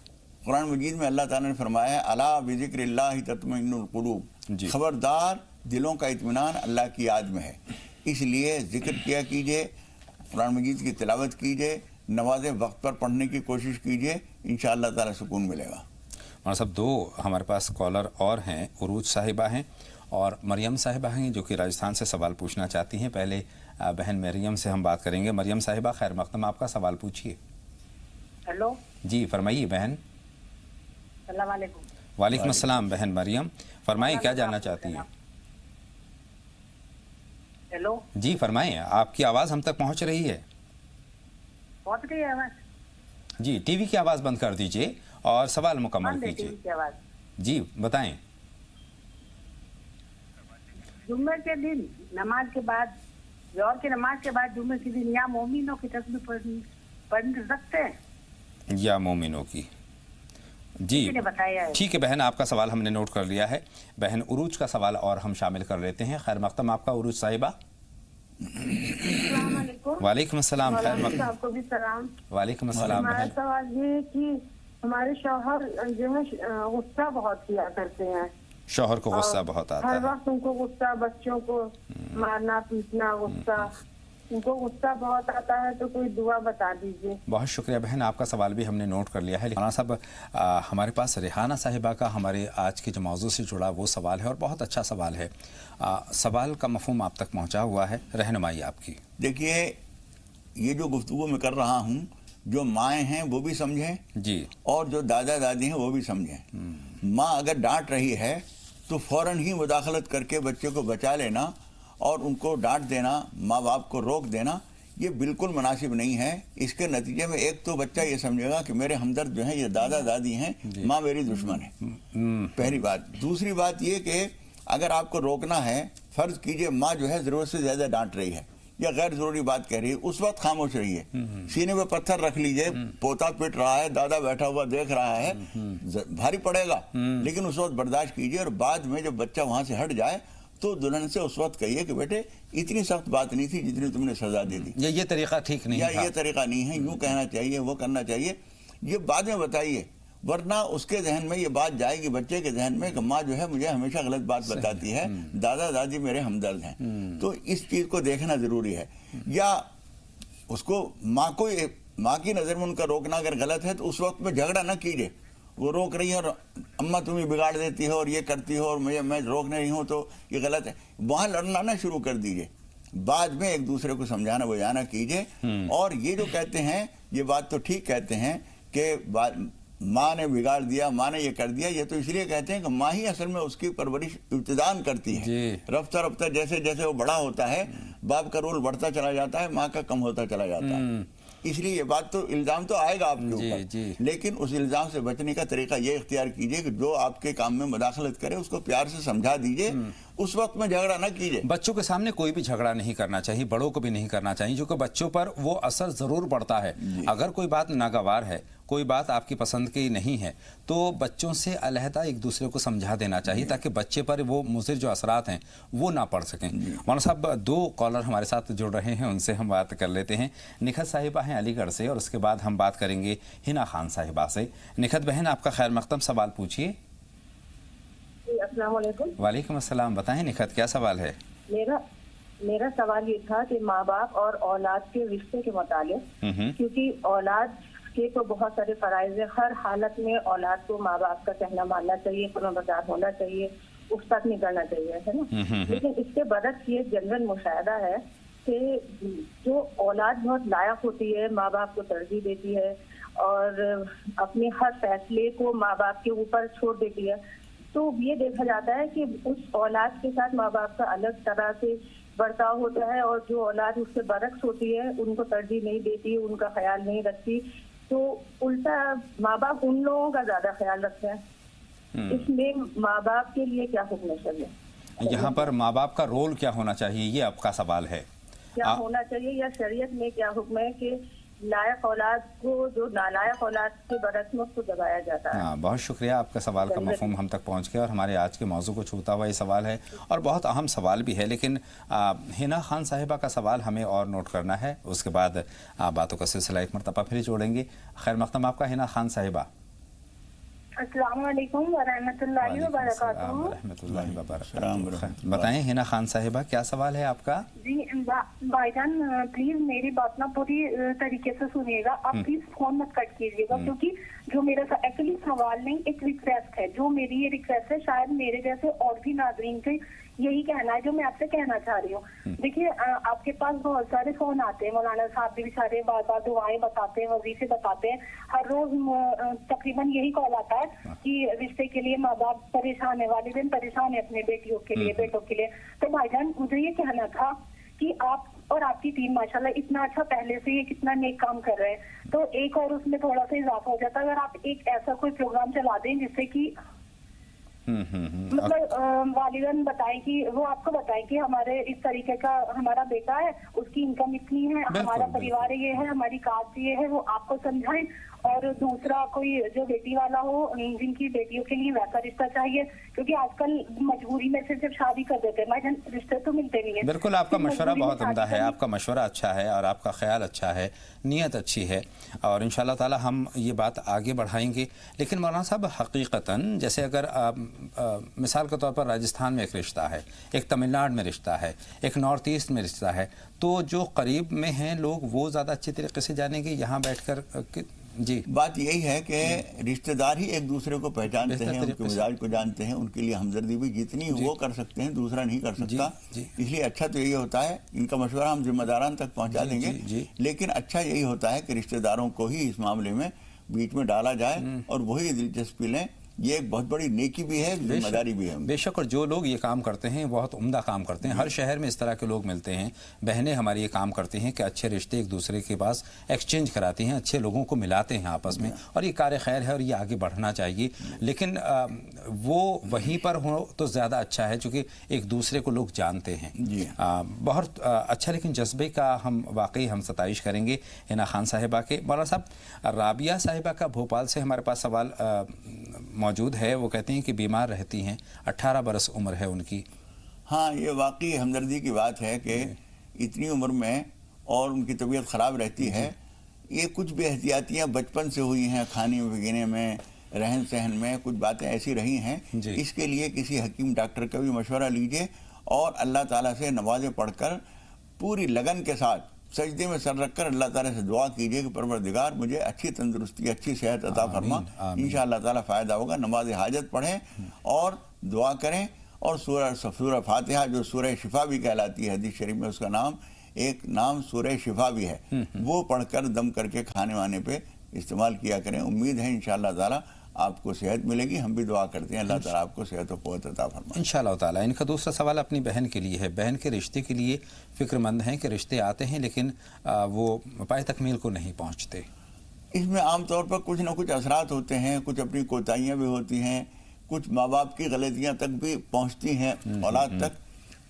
قرآن مجید میں اللہ تعالیٰ نے فرمایا ہے الا بذکر اللہ تطمئن القلوب، خبردار دلوں کا اطمینان اللہ کی یاد میں ہے، اس لیے ذکر کیا کیجئے، قرآن مجید کی تلاوت کیجئے، نماز وقت پر پڑھنے کی کوشش کیجئے، انشاءاللہ تعالیٰ سکون ملے گا۔ مولانا صاحب دو ہمارے پاس کالر اور ہیں، عروج صاحبہ ہیں اور مریم صاحبہ ہیں جو کہ راجستھان سے سوال پوچھنا چاہتی ہیں۔ پہلے بہن مریم سے ہم بات کریں گے۔ مریم صاحبہ خیر مقدم، آپ کا سوال پوچھیے۔ ہیلو جی فرمائیے بہن۔ السلام علیکم۔ وعلیکم السلام بہن مریم، فرمائیں کیا جاننا چاہتی ہیں؟ ہیلو جی فرمائیں، آپ کی آواز ہم تک پہنچ رہی ہے؟ پہنچ گئی ہے آواز؟ جی ٹی وی کی آواز بند کر دیجئے اور سوال مکمل کیجئے۔ جی بتائیں۔ جمعے کے دن نماز کے بعد، ظہر کی نماز کے بعد جمعے کے دن یا مومنوں کی تسبیح پڑھ سکتے ہیں یا مومنوں کی؟ جی ٹھیک ہے بہن، آپ کا سوال ہم نے نوٹ کر لیا ہے۔ بہن عروج کا سوال اور ہم شامل کر لیتے ہیں۔ خیر مقدم آپ کا عروج صاحبہ۔ السلام علیکم۔ وعلیکم السلام، خیر مقدم۔ آپ کو بھی سلام۔ وعلیکم السلام ہمارا بہن۔ سوال یہ ہے کہ ہمارے شوہر جو ہے غصہ بہت کیا کرتے ہیں، شوہر کو غصہ بہت آتا ہر ہے؟ وقت ان کو غصہ، بچوں کو مارنا پیٹنا، غصہ، ان کو غصہ بہت آتا ہے، تو کوئی دعا بتا دیجیے۔ بہت شکریہ بہن، آپ کا سوال بھی ہم نے نوٹ کر لیا ہے۔ مولانا صاحب ہمارے پاس ریحانہ صاحبہ کا ہمارے آج کے جو موضوع سے جڑا وہ سوال ہے، اور بہت اچھا سوال ہے۔ سوال کا مفہوم آپ تک پہنچا ہوا ہے، رہنمائی آپ کی۔ دیکھیے یہ جو گفتگو میں کر رہا ہوں، جو مائیں ہیں وہ بھی سمجھیں جی، اور جو دادا دادی ہیں وہ بھی سمجھیں۔ ماں اگر ڈانٹ رہی ہے تو فوراً ہی مداخلت کر کے بچے کو بچا لینا اور ان کو ڈانٹ دینا، ماں باپ کو روک دینا، یہ بالکل مناسب نہیں ہے۔ اس کے نتیجے میں ایک تو بچہ یہ سمجھے گا کہ میرے ہمدرد جو ہیں یہ دادا دادی ہیں، ماں میری دشمن ہے، پہلی بات۔ دوسری بات یہ کہ اگر آپ کو روکنا ہے، فرض کیجئے ماں جو ہے ضرورت سے زیادہ ڈانٹ رہی ہے یا غیر ضروری بات کہہ رہی ہے، اس وقت خاموش رہیے، سینے پہ پتھر رکھ لیجئے، پوتا پٹ رہا ہے، دادا بیٹھا ہوا دیکھ رہا ہے، بھاری پڑے گا، لیکن اس وقت برداشت کیجئے، اور بعد میں جب بچہ وہاں سے ہٹ جائے تو دلہن سے اس وقت کہیے کہ بیٹے اتنی سخت بات نہیں تھی جتنی تم نے سزا دے دی، یہ طریقہ ٹھیک نہیں یا تھا، یہ طریقہ نہیں ہے، یوں کہنا چاہیے، وہ کرنا چاہیے، یہ بعد میں بتائیے۔ ورنہ اس کے ذہن میں یہ بات جائے گی بچے کے ذہن میں کہ ماں جو ہے مجھے ہمیشہ غلط بات بتاتی ہے، دادا دادی میرے ہمدرد ہیں. تو اس چیز کو دیکھنا ضروری ہے. یا اس کو ماں کی نظر میں ان کا روکنا اگر غلط ہے تو اس وقت میں جھگڑا نہ کیجیے. وہ روک رہی ہے اور اماں تمہیں بگاڑ دیتی ہو اور یہ کرتی ہو اور میں روک نہیں رہی ہوں تو یہ غلط ہے، وہاں لڑنا نہ شروع کر دیجیے. بعد میں ایک دوسرے کو سمجھانا بجانا کیجیے. اور یہ جو کہتے ہیں یہ بات تو ٹھیک کہتے ہیں کہ ماں نے بگاڑ دیا، ماں نے یہ کر دیا، یہ تو اس لیے کہتے ہیں کہ ماں ہی اصل میں اس کی پرورش ابتدان کرتی ہے. رفتہ رفتہ جیسے جیسے وہ بڑا ہوتا ہے باپ کا رول بڑھتا چلا جاتا ہے، ماں کا کم ہوتا چلا جاتا ہے. اس لیے یہ بات تو الزام تو آئے گا آپ کے اوپر، لیکن اس الزام سے بچنے کا طریقہ یہ اختیار کیجئے کہ جو آپ کے کام میں مداخلت کرے اس کو پیار سے سمجھا دیجئے، اس وقت میں جھگڑا نہ کیجئے. بچوں کے سامنے کوئی بھی جھگڑا نہیں کرنا چاہیے، بڑوں کو بھی نہیں کرنا چاہیے، کیونکہ بچوں پر وہ اثر ضرور پڑتا ہے. اگر کوئی بات ناگوار ہے، کوئی بات آپ کی پسند کی نہیں ہے تو بچوں سے علیحدہ ایک دوسرے کو سمجھا دینا چاہیے تاکہ بچے پر وہ مضر جو اثرات ہیں وہ نہ پڑ سکیں. مولانا صاحب 2 کالر ہمارے ساتھ جڑ رہے ہیں، ان سے ہم بات کر لیتے ہیں. نکھت صاحبہ ہیں علی گڑھ سے اور اس کے بعد ہم بات کریں گے ہنا خان صاحبہ سے. نکھت بہن آپ کا خیر مقدم، سوال پوچھیے. السلام علیکم. وعلیکم السلام. بتائیں نکھت کیا سوال ہے؟ میرا سوال یہ تھا کہ ماں باپ اور اولاد کے رشتے کے متعلق، کیونکہ اولاد کے تو بہت سارے فرائض ہیں. ہر حالت میں اولاد کو ماں باپ کا کہنا ماننا چاہیے، فرمانبردار ہونا چاہیے، اس تک نہیں کرنا چاہیے، ہے نا. لیکن اس کے برعکس یہ جنرل مشاہدہ ہے کہ جو اولاد بہت لائق ہوتی ہے ماں باپ کو ترجیح دیتی ہے اور اپنے ہر فیصلے کو ماں باپ کے اوپر چھوڑ دیتی ہے، تو یہ دیکھا جاتا ہے کہ اس اولاد کے ساتھ ماں باپ کا الگ طرح سے برتاؤ ہوتا ہے، اور جو اولاد اس سے برعکس ہوتی ہے ان کو ترجیح نہیں دیتی، ان کا خیال نہیں رکھتی، تو الٹا ماں باپ ان لوگوں کا زیادہ خیال رکھتے ہیں. اس میں ماں باپ کے لیے کیا حکم ہے؟ یہاں پر ماں باپ کا رول کیا ہونا چاہیے، یہ آپ کا سوال ہے. کیا ہونا چاہیے یا شریعت میں کیا حکم ہے کہ لائق اولاد کو جو نالائق اولاد کے برعکس میں اس کو دبایا جاتا ہے؟ بہت شکریہ، آپ کا سوال کا مفہوم ہم تک پہنچ گیا اور ہمارے آج کے موضوع کو چھوتا ہوا یہ سوال ہے اور بہت اہم سوال بھی ہے. لیکن ہنا خان صاحبہ کا سوال ہمیں اور نوٹ کرنا ہے، اس کے بعد باتوں کا سلسلہ ایک مرتبہ پھر جوڑیں گے. خیر مقدم آپ کا ہنا خان صاحبہ. السلام علیکم ورحمۃ اللہ وبرکاتہ. ورحمۃ اللہ وبرکاتہ. بتائیں ہنا خان صاحبہ کیا سوال ہے آپ کا؟ جی بھائی جان پلیز میری بات نا پوری طریقے سے سنیے گا، آپ پلیز فون مت کٹ کیجیے گا، کیونکہ جو میرا ایکچولی سوال نہیں ایک ریکویسٹ ہے، جو میری یہ ریکویسٹ ہے شاید میرے جیسے اور بھی ناظرین سے یہی کہنا ہے جو میں آپ سے کہنا چاہ رہی ہوں. دیکھیے آپ کے پاس بہت سارے فون آتے ہیں، مولانا صاحب بھی سارے بار بار دعائیں بتاتے ہیں، وظیفے بتاتے ہیں، ہر روز تقریباً یہی کال آتا ہے کہ رشتے کے لیے ماں باپ پریشان ہے، والدین پریشان ہے اپنے بیٹیوں کے لیے بیٹوں کے لیے. تو بھائی جان مجھے یہ کہنا تھا کہ آپ اور آپ کی ٹیم ماشاءاللہ اتنا اچھا پہلے سے یہ کتنا نیک کام کر رہے ہیں، تو ایک اور اس میں تھوڑا سا اضافہ ہو جاتا ہے اگر آپ ایک ایسا کوئی پروگرام چلا دیں جس سے کہ مطلب والدین بتائیں کہ وہ آپ کو بتائیں کہ ہمارے اس طریقے کا ہمارا بیٹا ہے، اس کی انکم اتنی ہے، ہمارا پریوار یہ ہے، ہماری کاسٹ یہ ہے، وہ آپ کو سمجھائیں. اور دوسرا کوئی جو بیٹی والا ہو جن کی بیٹیوں کے لیے ویسا رشتہ چاہیے، کیونکہ آج کل مجبوری میں سے جب شادی کر دیتے ہیں رشتے تو ملتے نہیں ہیں. بالکل آپ کا مشورہ بہت عمدہ ہے، آپ کا مشورہ اچھا ہے اور آپ کا خیال اچھا ہے، نیت اچھی ہے اور انشاءاللہ تعالی ہم یہ بات آگے بڑھائیں گے. لیکن مولانا صاحب حقیقتاً جیسے اگر مثال کے طور پر راجستھان میں ایک رشتہ ہے، ایک تمل ناڈو میں رشتہ ہے، ایک نارتھ ایسٹ میں رشتہ ہے، تو جو قریب میں ہیں لوگ وہ زیادہ اچھے طریقے سے جانیں گے یہاں بیٹھ کر. جی بات یہی ہے کہ رشتہ دار ہی ایک دوسرے کو پہچانتے ہیں، ان کے مزاج کو جانتے ہیں، ان کے لیے ہمدردی بھی جتنی وہ کر سکتے ہیں دوسرا نہیں کر سکتا. اس لیے اچھا تو یہی ہوتا ہے، ان کا مشورہ ہم ذمہ داران تک پہنچا دیں گے، لیکن اچھا یہی ہوتا ہے کہ رشتہ داروں کو ہی اس معاملے میں بیچ میں ڈالا جائے اور وہی دلچسپی لیں. یہ ایک بہت بڑی نیکی بھی ہے، ذمہ داری بھی ہے. بے شک، اور جو لوگ یہ کام کرتے ہیں بہت عمدہ کام کرتے ہیں. ہر شہر میں اس طرح کے لوگ ملتے ہیں، بہنیں ہماری یہ کام کرتی ہیں کہ اچھے رشتے ایک دوسرے کے پاس ایکسچینج کراتی ہیں، اچھے لوگوں کو ملاتے ہیں آپس میں، اور یہ کار خیر ہے اور یہ آگے بڑھنا چاہیے. لیکن وہ وہیں پر ہو تو زیادہ اچھا ہے چونکہ ایک دوسرے کو لوگ جانتے ہیں. بہت اچھا. لیکن جذبے کا ہم واقعی ہم ستائش کریں گے ہنا خان صاحبہ کے. مولانا صاحب رابعہ صاحبہ کا بھوپال سے ہمارے پاس سوال موجود ہے. وہ کہتے ہیں کہ بیمار رہتی ہیں، 18 برس عمر ہے ان کی. ہاں یہ واقعی ہمدردی کی بات ہے کہ اتنی عمر میں اور ان کی طبیعت خراب رہتی ہے. یہ کچھ بے احتیاطیاں بچپن سے ہوئی ہیں، کھانے پینے میں رہن سہن میں کچھ باتیں ایسی رہی ہیں، اس کے لیے کسی حکیم ڈاکٹر کا بھی مشورہ لیجئے اور اللہ تعالیٰ سے نمازیں پڑھ کر پوری لگن کے ساتھ سجدے میں سر رکھ کر اللہ تعالیٰ سے دعا کیجئے کہ پروردگار مجھے اچھی تندرستی، اچھی صحت عطا فرما، انشاءاللہ تعالیٰ فائدہ ہوگا۔ نماز حاجت پڑھیں اور دعا کریں، اور سورہ فاتحہ جو سورہ شفا بھی کہلاتی ہے، حدیث شریف میں اس کا نام ایک نام سورہ شفا بھی ہے، وہ پڑھ کر دم کر کے کھانے وانے پہ استعمال کیا کریں۔ امید ہے انشاءاللہ تعالیٰ آپ کو صحت ملے گی، ہم بھی دعا کرتے ہیں اللہ تعالیٰ آپ کو صحت و قوت عطا فرمائے انشاءاللہ تعالیٰ۔ ان کا دوسرا سوال اپنی بہن کے لیے ہے۔ بہن کے رشتے کے لیے فکر مند ہیں کہ رشتے آتے ہیں لیکن وہ پائے تکمیل کو نہیں پہنچتے۔ اس میں عام طور پر کچھ نہ کچھ اثرات ہوتے ہیں، کچھ اپنی کوتاہیاں بھی ہوتی ہیں، کچھ ماں باپ کی غلطیاں تک بھی پہنچتی ہیں اولاد تک،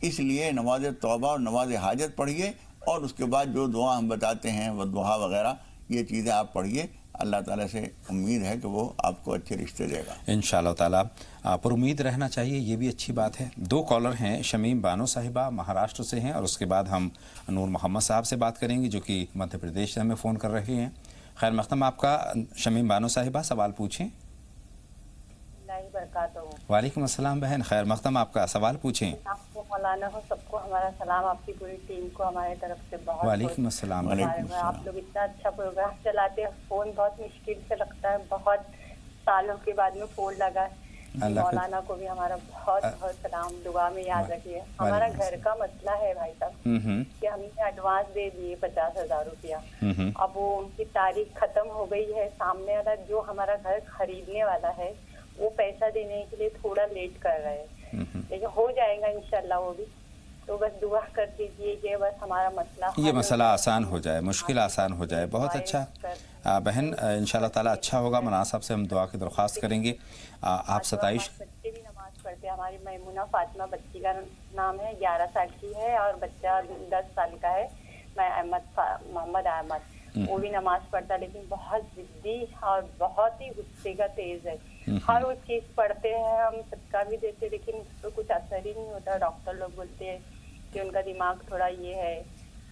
اس لیے نماز توبہ اور نماز حاجت پڑھیے، اور اس کے بعد جو دعا ہم بتاتے ہیں وہ دعا وغیرہ یہ چیزیں آپ پڑھیے، اللہ تعالیٰ سے امید ہے کہ وہ آپ کو اچھے رشتے دے گا انشاءاللہ تعالیٰ۔ پر امید رہنا چاہیے، یہ بھی اچھی بات ہے۔ دو کالر ہیں، شمیم بانو صاحبہ مہاراشٹر سے ہیں، اور اس کے بعد ہم نور محمد صاحب سے بات کریں گے جو کہ مدھیہ پردیش سے ہمیں فون کر رہے ہیں۔ خیر مقدم آپ کا شمیم بانو صاحبہ، سوال پوچھیں۔ وعلیکم السلام بہن، خیر مقدم آپ کا سوال پوچھیں۔ آپ کو مولانا ہو، سب کو ہمارا سلام، آپ کی پوری ٹیم کو ہمارے طرف سے بہت وعلیکم السلام۔ آپ لوگ اتنا اچھا پروگرام چلاتے ہیں، فون بہت مشکل سے لگتا ہے، بہت سالوں کے بعد میں فون لگا ہے۔ مولانا کو بھی ہمارا بہت بہت سلام، دعا میں یاد رکھیے۔ ہمارا گھر کا مسئلہ ہے بھائی صاحب کہ ہم نے ایڈوانس دے دیے 50,000 روپیہ، اب وہ ان کی تاریخ ختم ہو گئی ہے، سامنے والا جو ہمارا گھر خریدنے والا ہے وہ پیسہ دینے کے لیے تھوڑا لیٹ کر رہے ہیں، لیکن ہو جائے گا انشاءاللہ وہ بھی، تو بس دعا کر دیجیے کہ بس ہمارا مسئلہ یہ مسئلہ آسان ہو جائے، مشکل آسان ہو جائے۔ بہت اچھا بہن، انشاءاللہ تعالیٰ اچھا ہوگا، مناسب سے ہم دعا کی درخواست کریں گے۔ آپ 27 بچے بھی نماز پڑھتے ہیں، ہماری میمونہ فاطمہ بچی کا نام ہے، 11 سال کی ہے، اور بچہ 10 سال کا ہے، محمد احمد، وہ بھی نماز پڑھتا ہے لیکن بہت ضدی اور بہت ہی غصے کا تیز ہے۔ ہر وہ چیز پڑھتے ہیں، ہم صدقہ بھی دیتے لیکن اس پہ کچھ اثر ہی نہیں ہوتا۔ ڈاکٹر لوگ بولتے ہیں کہ ان کا دماغ تھوڑا یہ ہے،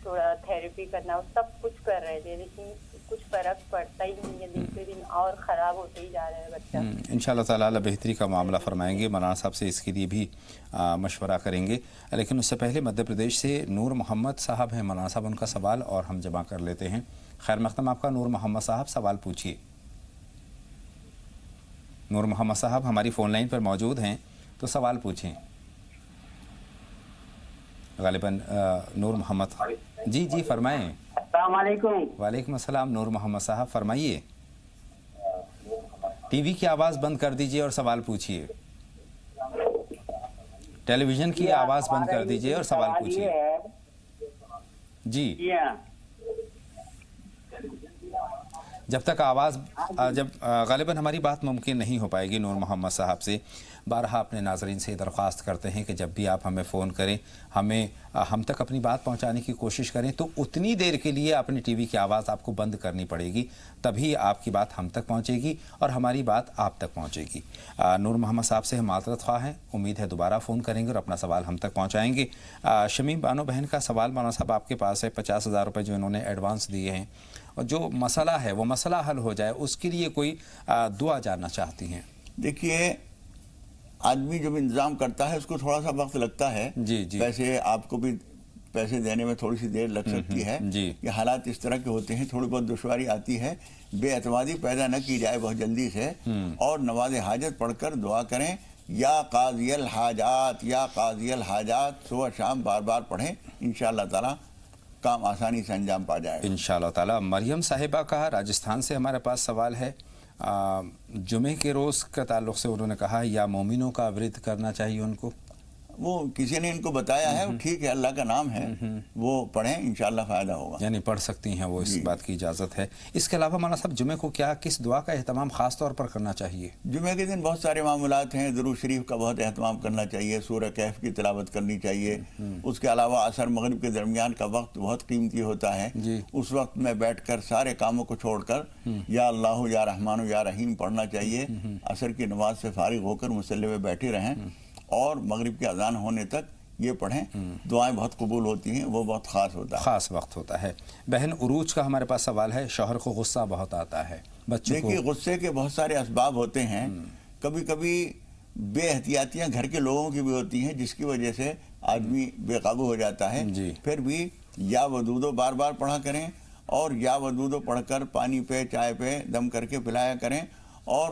تھوڑا تھیراپی کرنا، سب کچھ کر رہے تھے لیکن کچھ فرق پڑتا ہی نہیں ہے، دن پہ دن اور خراب ہوتے ہی جا رہا ہے بچہ۔ انشاءاللہ تعالیٰ بہتری کا معاملہ فرمائیں گے، مولانا صاحب سے اس کے لیے بھی مشورہ کریں گے، لیکن اس سے پہلے مدھیہ پردیش سے نور محمد صاحب ہیں۔ مولانا صاحب ان کا سوال اور ہم جمع کر لیتے ہیں۔ خیر مقدم آپ کا نور محمد صاحب، سوال پوچھیے۔ نور محمد صاحب ہماری فون لائن پر موجود ہیں تو سوال پوچھیں۔ غالباً نور محمد، جی فرمائیں۔ السلام علیکم۔ وعلیکم السلام نور محمد صاحب، فرمائیے۔ ٹی وی کی آواز بند کر دیجئے اور سوال پوچھیے۔ ٹیلی ویژن کی آواز بند کر دیجئے اور سوال پوچھیے۔ جی جب تک آواز غالباً ہماری بات ممکن نہیں ہو پائے گی نور محمد صاحب سے۔ بارہا اپنے ناظرین سے درخواست کرتے ہیں کہ جب بھی آپ ہمیں فون کریں، ہم تک اپنی بات پہنچانے کی کوشش کریں تو اتنی دیر کے لیے اپنی ٹی وی کی آواز آپ کو بند کرنی پڑے گی، تبھی آپ کی بات ہم تک پہنچے گی اور ہماری بات آپ تک پہنچے گی۔ نور محمد صاحب سے ہم معذرت خواہ ہیں، امید ہے دوبارہ فون کریں گے اور اپنا سوال ہم تک پہنچائیں گے۔ شمیم بانو بہن کا سوال مولانا صاحب آپ کے پاس ہے، 50,000 روپے جو انہوں نے ایڈوانس دیے ہیں، اور جو مسئلہ ہے وہ مسئلہ حل ہو جائے، اس کے لیے کوئی دعا جاننا چاہتی ہیں۔ دیکھیے، آدمی جب انتظام کرتا ہے اس کو تھوڑا سا وقت لگتا ہے، ویسے آپ کو بھی پیسے دینے میں تھوڑی سی دیر لگ سکتی ہے، کہ حالات اس طرح کے ہوتے ہیں، تھوڑی بہت دشواری آتی ہے، بے اعتمادی پیدا نہ کی جائے بہت جلدی سے، اور نماز حاجت پڑھ کر دعا کریں، یا قاضی الحاجات یا قاضی الحاجات صبح شام بار بار پڑھیں، انشاءاللہ تعالی کام آسانی سے انجام پا جائے گا انشاءاللہ تعالی۔ مریم صاحبہ کا راجستھان سے ہمارے پاس سوال ہے، جمعے کے روز کا تعلق سے انہوں نے کہا یا مومنوں کا ورد کرنا چاہیے ان کو، وہ کسی نے ان کو بتایا ہے، ٹھیک ہے، اللہ کا نام ہے، وہ پڑھیں، انشاءاللہ فائدہ ہوگا، یعنی پڑھ سکتی ہیں وہ، اس بات کی اجازت ہے۔ اس کے علاوہ مولانا صاحب جمعے کو کس دعا کا اہتمام خاص طور پر کرنا چاہیے؟ جمعے کے دن بہت سارے معاملات ہیں، درود شریف کا بہت اہتمام کرنا چاہیے، سورہ کہف کی تلاوت کرنی چاہیے، اس کے علاوہ عصر مغرب کے درمیان کا وقت بہت قیمتی ہوتا ہے، اس وقت میں بیٹھ کر سارے کاموں کو چھوڑ کر یا اللہ یا رحمان یا رحیم پڑھنا چاہیے، عصر کی نماز سے فارغ ہو کر مصلی پہ بیٹھے رہیں اور مغرب کی اذان ہونے تک یہ پڑھیں، دعائیں بہت قبول ہوتی ہیں، وہ بہت خاص ہوتا ہے، خاص وقت ہوتا ہے۔ بہن عروج کا ہمارے پاس سوال ہے، شوہر کو غصہ بہت آتا ہے، دیکھیے غصے کے بہت سارے اسباب ہوتے ہیں. کبھی کبھی بے احتیاطیاں گھر کے لوگوں کی بھی ہوتی ہیں جس کی وجہ سے آدمی بے قابو ہو جاتا ہے. پھر بھی یا ودودو بار بار پڑھا کریں اور یا ودودو پڑھ کر پانی پہ چائے پہ دم کر کے پلایا کریں. اور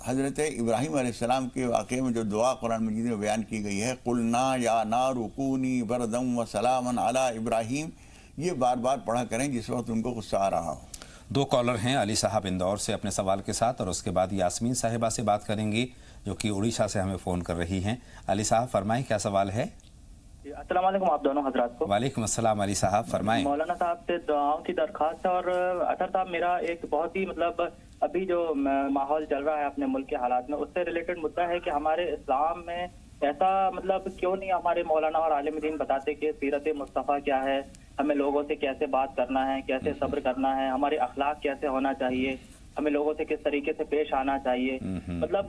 حضرت ابراہیم علیہ السلام کے واقعے میں جو دعا قرآن مجید میں بیان کی گئی ہے قلنا یا نار کونی بردم و سلاما علی ابراہیم، یہ بار بار پڑھا کریں جس وقت ان کو غصہ آ رہا ہو. 2 کالر ہیں علی صاحب اندور سے اپنے سوال کے ساتھ، اور اس کے بعد یاسمین صاحبہ سے بات کریں گی جو کہ اڑیسہ سے ہمیں فون کر رہی ہیں. علی صاحب فرمائیں کیا سوال ہے؟ السلام علیکم آپ دونوں حضرات کو. وعلیکم السلام علی صاحب فرمائیں. مولانا صاحب سے دعاؤں کی درخواست ہے. اور اطہر صاحب میرا ایک بہت ہی ابھی جو ماحول چل رہا ہے اپنے ملک کے حالات میں اس سے ریلیٹڈ مدعا ہے کہ ہمارے اسلام میں ایسا کیوں نہیں ہمارے مولانا اور عالم دین بتاتے کہ سیرت مصطفیٰ کیا ہے، ہمیں لوگوں سے کیسے بات کرنا ہے، کیسے صبر کرنا ہے، ہمارے اخلاق کیسے ہونا چاہیے، ہمیں لوگوں سے کس طریقے سے پیش آنا چاہیے.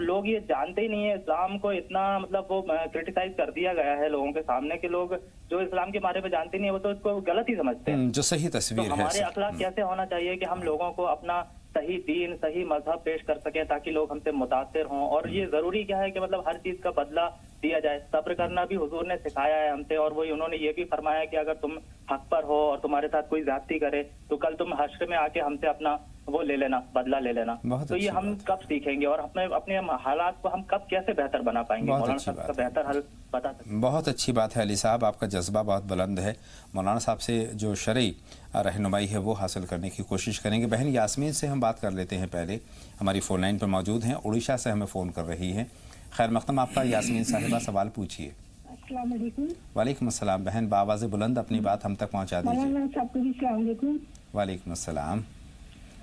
لوگ یہ جانتے ہی نہیں ہے. اسلام کو اتنا وہ کرٹیسائز کر دیا گیا ہے لوگوں کے سامنے کہ لوگ جو اسلام کے بارے میں جانتے نہیں ہیں وہ تو اس کو غلط ہی سمجھتے ہیں. جو صحیح تصویر ہے ہمارے اخلاق کیسے ہونا چاہیے کہ ہم لوگوں کو اپنا صحیح دین صحیح مذہب پیش کر سکیں تاکہ لوگ ہم سے متاثر ہوں. اور یہ ضروری کیا ہے کہ ہر چیز کا بدلہ دیا جائے. صبر کرنا بھی حضور نے سکھایا ہے ہم سے، اور وہی انہوں نے یہ بھی فرمایا کہ اگر تم حق پر ہو اور تمہارے ساتھ کوئی زیادتی کرے تو کل تم حشر میں آ کے ہم سے اپنا وہ لے لینا، بدلہ لے لینا. تو یہ ہم کب سیکھیں گے اور اپنے حالات کو ہم کب کیسے بہتر بنا پائیں گے؟ مولانا صاحب کا بہتر حل بتا سکتے ہیں. بہت اچھی بات ہے علی صاحب، آپ کا جذبہ بہت بلند ہے. مولانا صاحب سے جو شرعی رہنمائی ہے وہ حاصل کرنے کی کوشش کریں گے. بہن یاسمین سے ہم بات کر لیتے ہیں پہلے، ہماری فون لائن پہ موجود ہیں، اڑیسہ سے ہمیں فون کر رہی ہیں. خیر مقدم آپ کا یاسمین صاحبہ، سوال پوچھیے. السلام علیکم. وعلیکم السلام. بہن بآواز بلند اپنی بات ہم تک پہنچا دیجیے. مولانا صاحب کو بھی السلام علیکم. وعلیکم السلام.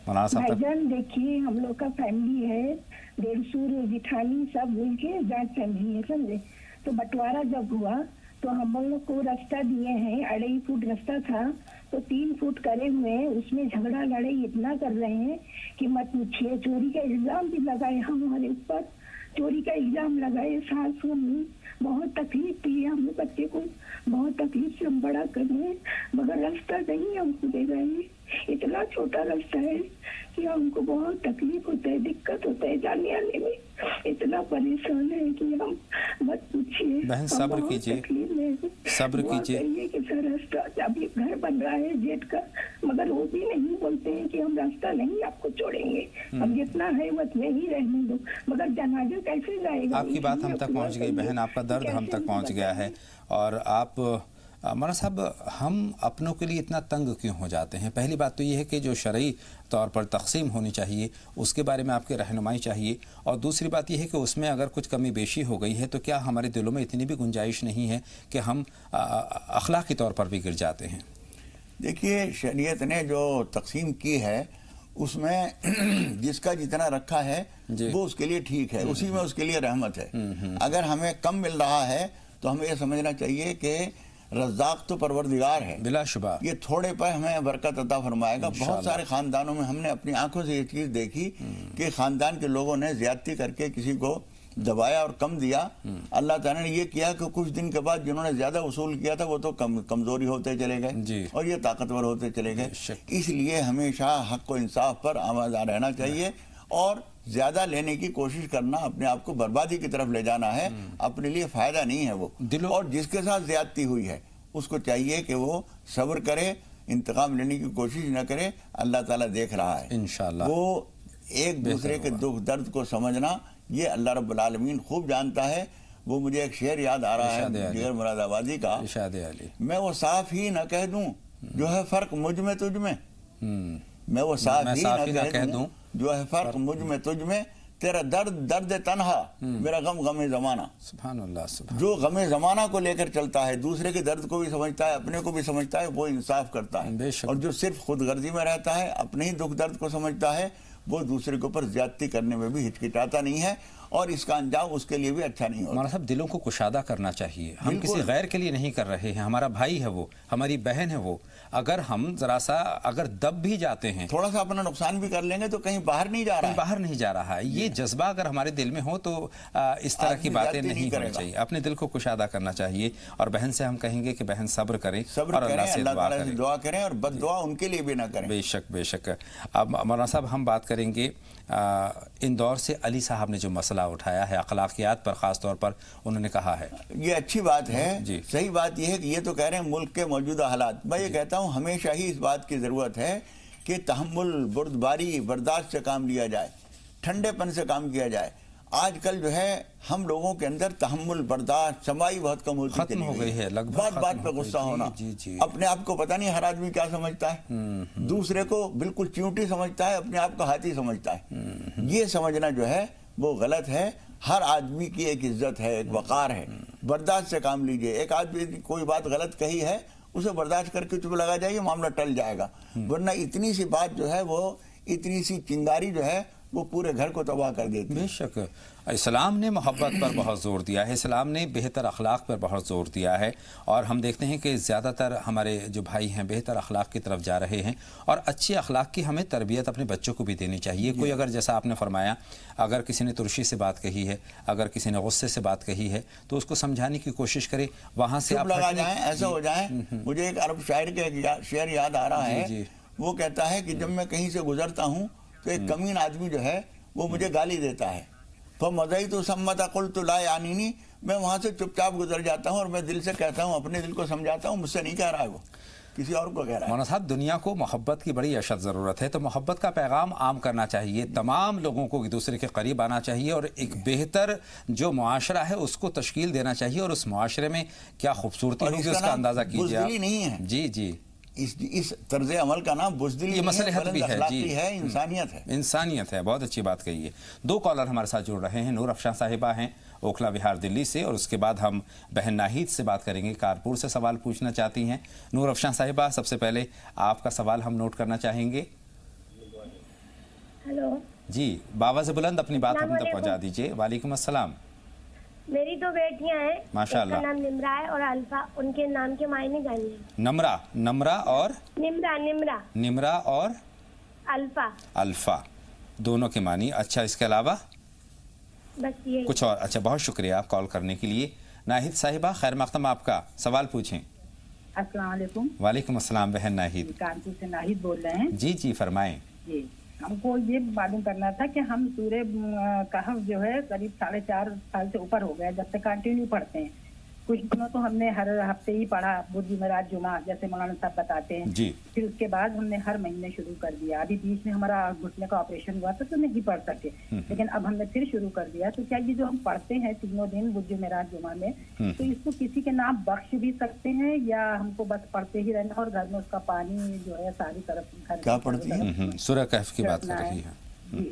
مولانا صاحب بھائی جان دیکھیے ہم لوگ کا فیملی ہے، ڈیڑھ سور جٹھانی سب مل کے جوائنٹ فیملی ہے سمجھے. تو بٹوارہ جب ہوا تو ہم لوگ کو راستہ دیے ہیں، 2.5 فٹ راستہ تھا تو 3 فٹ کرے ہوئے، اس میں جھگڑا لڑائی اتنا کر رہے ہیں کہ مت پوچھیے. چوری کا الزام بھی لگائے ہمارے اوپر، چوری کا الزام لگائے. ساس میں بہت تکلیف دی ہے، ہم بچے کو بہت تکلیف سے ہم بڑا کرے، مگر راستہ نہیں ہم کو دے رہے. اتنا چھوٹا راستہ ہے کہ ہم کو بہت تکلیف ہوتا ہے، دقت ہوتا ہے جانے آنے میں. اتنا پریشان ہے کہ ہم مت پوچھیے. بہن صبر کیجیے، صبر کیجیے. کہ سر راستہ ابھی گھر بن رہا ہے جیٹ کا، مگر وہ بھی نہیں بولتے ہیں کہ ہم راستہ نہیں آپ کو چھوڑیں گے، ہم جتنا ہے اتنے ہی رہنے دو. مگر جنازہ کیسے جائے گا؟ آپ کی بات ہم تک پہنچ گئی بہن، آپ کا درد ہم تک پہنچ گیا ہے. اور آپ مولانا صاحب ہم اپنوں کے لیے اتنا تنگ کیوں ہو جاتے ہیں؟ پہلی بات تو یہ ہے کہ جو شرعی طور پر تقسیم ہونی چاہیے اس کے بارے میں آپ کی رہنمائی چاہیے. اور دوسری بات یہ ہے کہ اس میں اگر کچھ کمی بیشی ہو گئی ہے تو کیا ہمارے دلوں میں اتنی بھی گنجائش نہیں ہے کہ ہم اخلاقی طور پر بھی گر جاتے ہیں؟ دیکھیے شریعت نے جو تقسیم کی ہے اس میں جس کا جتنا رکھا ہے وہ اس کے لیے ٹھیک ہے، اسی میں اس کے لیے رحمت ہے. اگر ہمیں کم مل رہا ہے تو ہمیں یہ سمجھنا چاہیے کہ رزاق تو پروردگار ہے، بلا شبہ یہ تھوڑے پر ہمیں برکت عطا فرمائے گا. بہت سارے خاندانوں میں ہم نے اپنی آنکھوں سے یہ چیز دیکھی کہ خاندان کے لوگوں نے زیادتی کر کے کسی کو دبایا اور کم دیا. اللہ تعالیٰ نے یہ کیا کہ کچھ دن کے بعد جنہوں نے زیادہ وصول کیا تھا وہ تو کمزوری ہوتے چلے گئے اور یہ طاقتور ہوتے چلے گئے. اس لیے ہمیشہ حق و انصاف پر آمادہ رہنا چاہیے اور زیادہ لینے کی کوشش کرنا اپنے آپ کو بربادی کی طرف لے جانا ہے، اپنے لیے فائدہ نہیں ہے وہ. اور جس کے ساتھ زیادتی ہوئی ہے اس کو چاہیے کہ وہ صبر کرے، انتقام لینے کی کوشش نہ کرے. اللہ تعالیٰ دیکھ رہا ہے انشاءاللہ. وہ ایک دوسرے کے دکھ درد کو سمجھنا یہ اللہ رب العالمین خوب جانتا ہے. وہ مجھے ایک شعر یاد آ رہا ہے دیگر مراد آبادی کا، میں وہ صاف ہی نہ کہہ دوں جو ہے فرق مجھ میں تجھ میں. میں وہ صاف ہی نہ کہہ دوں جو ہے فرق مجھ میں تجھ میں، تیرا درد درد تنہا، میرا غم غم زمانہ. سبحان اللہ. جو غم زمانہ کو لے کر چلتا ہے، دوسرے کے درد کو بھی سمجھتا ہے، اپنے کو بھی سمجھتا ہے، وہ انصاف کرتا ہے. اور جو صرف خود غرضی میں رہتا ہے، اپنے ہی دکھ درد کو سمجھتا ہے، وہ دوسرے کے اوپر زیادتی کرنے میں بھی ہچکچاتا نہیں ہے. اور اس کا انجام اس کے لیے بھی اچھا نہیں ہوتا. مولانا صاحب دلوں کو کشادہ کرنا چاہیے. ہم کسی غیر کے لیے نہیں کر رہے ہیں. ہمارا بھائی ہے وہ, ہماری بہن ہے وہ. اگر ہم ذرا سا اگر دب بھی جاتے ہیں, تھوڑا سا اپنا نقصان بھی کر لیں گے تو کہیں باہر نہیں جا رہا ہے. باہر نہیں جا رہا ہے. یہ جذبہ اگر ہمارے دل میں ہو تو اس طرح کی باتیں نہیں کرنی چاہیے. اپنے دل کو کشادہ کرنا چاہیے. اور بہن سے ہم کہیں گے کہ بہن صبر کریں اور اللہ تعالیٰ سے دعا کریں, اور بد دعا ان کے لیے بھی نہ کریں. بے شک بے شک. اب مولانا صاحب ہم بات کریں گے اندور سے علی صاحب نے جو مسئلہ اٹھایا ہے اخلاقیات پر, خاص طور پر انہوں نے کہا ہے, یہ اچھی بات ہے. جی. صحیح بات یہ ہے کہ یہ تو کہہ رہے ہیں ملک کے موجودہ حالات. میں یہ کہتا ہوں ہمیشہ ہی اس بات کی ضرورت ہے کہ تحمل, بردباری, برداشت سے کام لیا جائے, ٹھنڈے پن سے کام کیا جائے. آج کل جو ہے ہم لوگوں کے اندر تحمل, برداشت, سمائی بہت کم ہوتی ختم ہو گئی ہے. بات بات پہ غصہ ہونا, اپنے آپ کو پتہ نہیں ہر آدمی کیا سمجھتا ہے, دوسرے کو بالکل چیونٹی سمجھتا ہے, اپنے آپ کو ہاتھی سمجھتا ہے. یہ سمجھنا جو ہے وہ غلط ہے. ہر آدمی کی ایک عزت ہے, ایک وقار ہے. برداشت سے کام لیجئے. ایک آدمی کوئی بات غلط کہی ہے, اسے برداشت کر کے چپ لگا جائیے, معاملہ ٹل جائے گا. ورنہ اتنی سی بات جو ہے وہ, اتنی سی چنگاری جو ہے وہ پورے گھر کو تباہ کر دیتی ہے. بے شک. اسلام نے محبت پر بہت زور دیا ہے, اسلام نے بہتر اخلاق پر بہت زور دیا ہے, اور ہم دیکھتے ہیں کہ زیادہ تر ہمارے جو بھائی ہیں بہتر اخلاق کی طرف جا رہے ہیں, اور اچھی اخلاق کی ہمیں تربیت اپنے بچوں کو بھی دینی چاہیے. کوئی اگر جیسا آپ نے فرمایا, اگر کسی نے ترشی سے بات کہی ہے, اگر کسی نے غصے سے بات کہی ہے, تو اس کو سمجھانے کی کوشش کرے, وہاں سے آپ لگا جائیں, ایسا ہو جائیں. مجھے ایک عرب شاعر کا شعر یاد آ رہا ہے. وہ کہتا ہے کہ جب میں کہیں سے گزرتا ہوں تو ایک کمین آدمی جو ہے وہ مجھے گالی دیتا ہے. فَمَضَيْتُ ثَمَّ قُلْتُ لَا يَعْنِينِي, میں وہاں سے چپ چاپ گزر جاتا ہوں اور میں دل سے کہتا ہوں, اپنے دل کو سمجھاتا ہوں, مجھ سے نہیں کہہ رہا ہے, وہ کسی اور کو کہہ رہا ہے. مولانا صاحب دنیا کو محبت کی بڑی اشد ضرورت ہے, تو محبت کا پیغام عام کرنا چاہیے. تمام لوگوں کو ایک دوسرے کے قریب آنا چاہیے, اور ایک بہتر جو معاشرہ ہے اس کو تشکیل دینا چاہیے. اور اس معاشرے میں کیا خوبصورتی ہوگی اس کا اندازہ کیجیے. بزدلی نہیں ہے. جی جی. اس طرز عمل کا نام بزدلی یہ مصلحت بھی ہے. جی, انسانیت ہے. انسانیت ہے. بہت اچھی بات کہی ہے. دو کالر ہمارے ساتھ جڑ رہے ہیں. نور افشاں صاحبہ ہیں اوکھلا بہار دلی سے, اور اس کے بعد ہم بہن ناہید سے بات کریں گے, کارپور سے سوال پوچھنا چاہتی ہیں. نور افشاں صاحبہ, سب سے پہلے آپ کا سوال ہم نوٹ کرنا چاہیں گے. ہیلو جی, باواز بلند اپنی بات ہم تک پہنچا دیجیے. وعلیکم السلام. میری دو بیٹیاں ہیں, ماشاءاللہ. ایک کا نام نمرا ہے اور الفا. ان کے نام کے معنی جانیے. نمرا اور نمرا اور الفا, دونوں کے معنی. اچھا, اس کے علاوہ بس یہ کچھ اور؟ اچھا, بہت شکریہ آپ کال کرنے کے لیے. ناہید صاحبہ, خیر مقدم, آپ کا سوال پوچھیں. السلام علیکم. وعلیکم السلام بہن ناہید. کانپور سے ناہید بول رہے ہیں. جی جی, فرمائیں. جی, ہم کو یہ معلوم کرنا تھا کہ ہم سورہ کہف جو ہے قریب 4.5 سال سے اوپر ہو گیا جب سے کنٹینیو پڑھتے ہیں. کچھ دنوں تو ہم نے ہر ہفتے ہی پڑھا, بدھ جمعرات جمعہ جیسے مولانا صاحب بتاتے ہیں. جی. پھر اس کے بعد ہم نے ہر مہینے شروع کر دیا. ابھی بیچ میں ہمارا گھٹنے کا آپریشن ہوا تھا تو نہیں پڑھ سکے, لیکن اب ہم نے پھر شروع کر دیا. تو کیا یہ جو ہم پڑھتے ہیں تینوں دن بدھ جمعرات جمعہ میں, تو اس کو کسی کے نام بخش بھی سکتے ہیں, یا ہم کو بس پڑھتے ہی رہنا اور گھر میں اس کا پانی جو ہے ساری طرف کیا پڑھتی ہیں؟ سورہ کہف کی بات کر رہی ہے.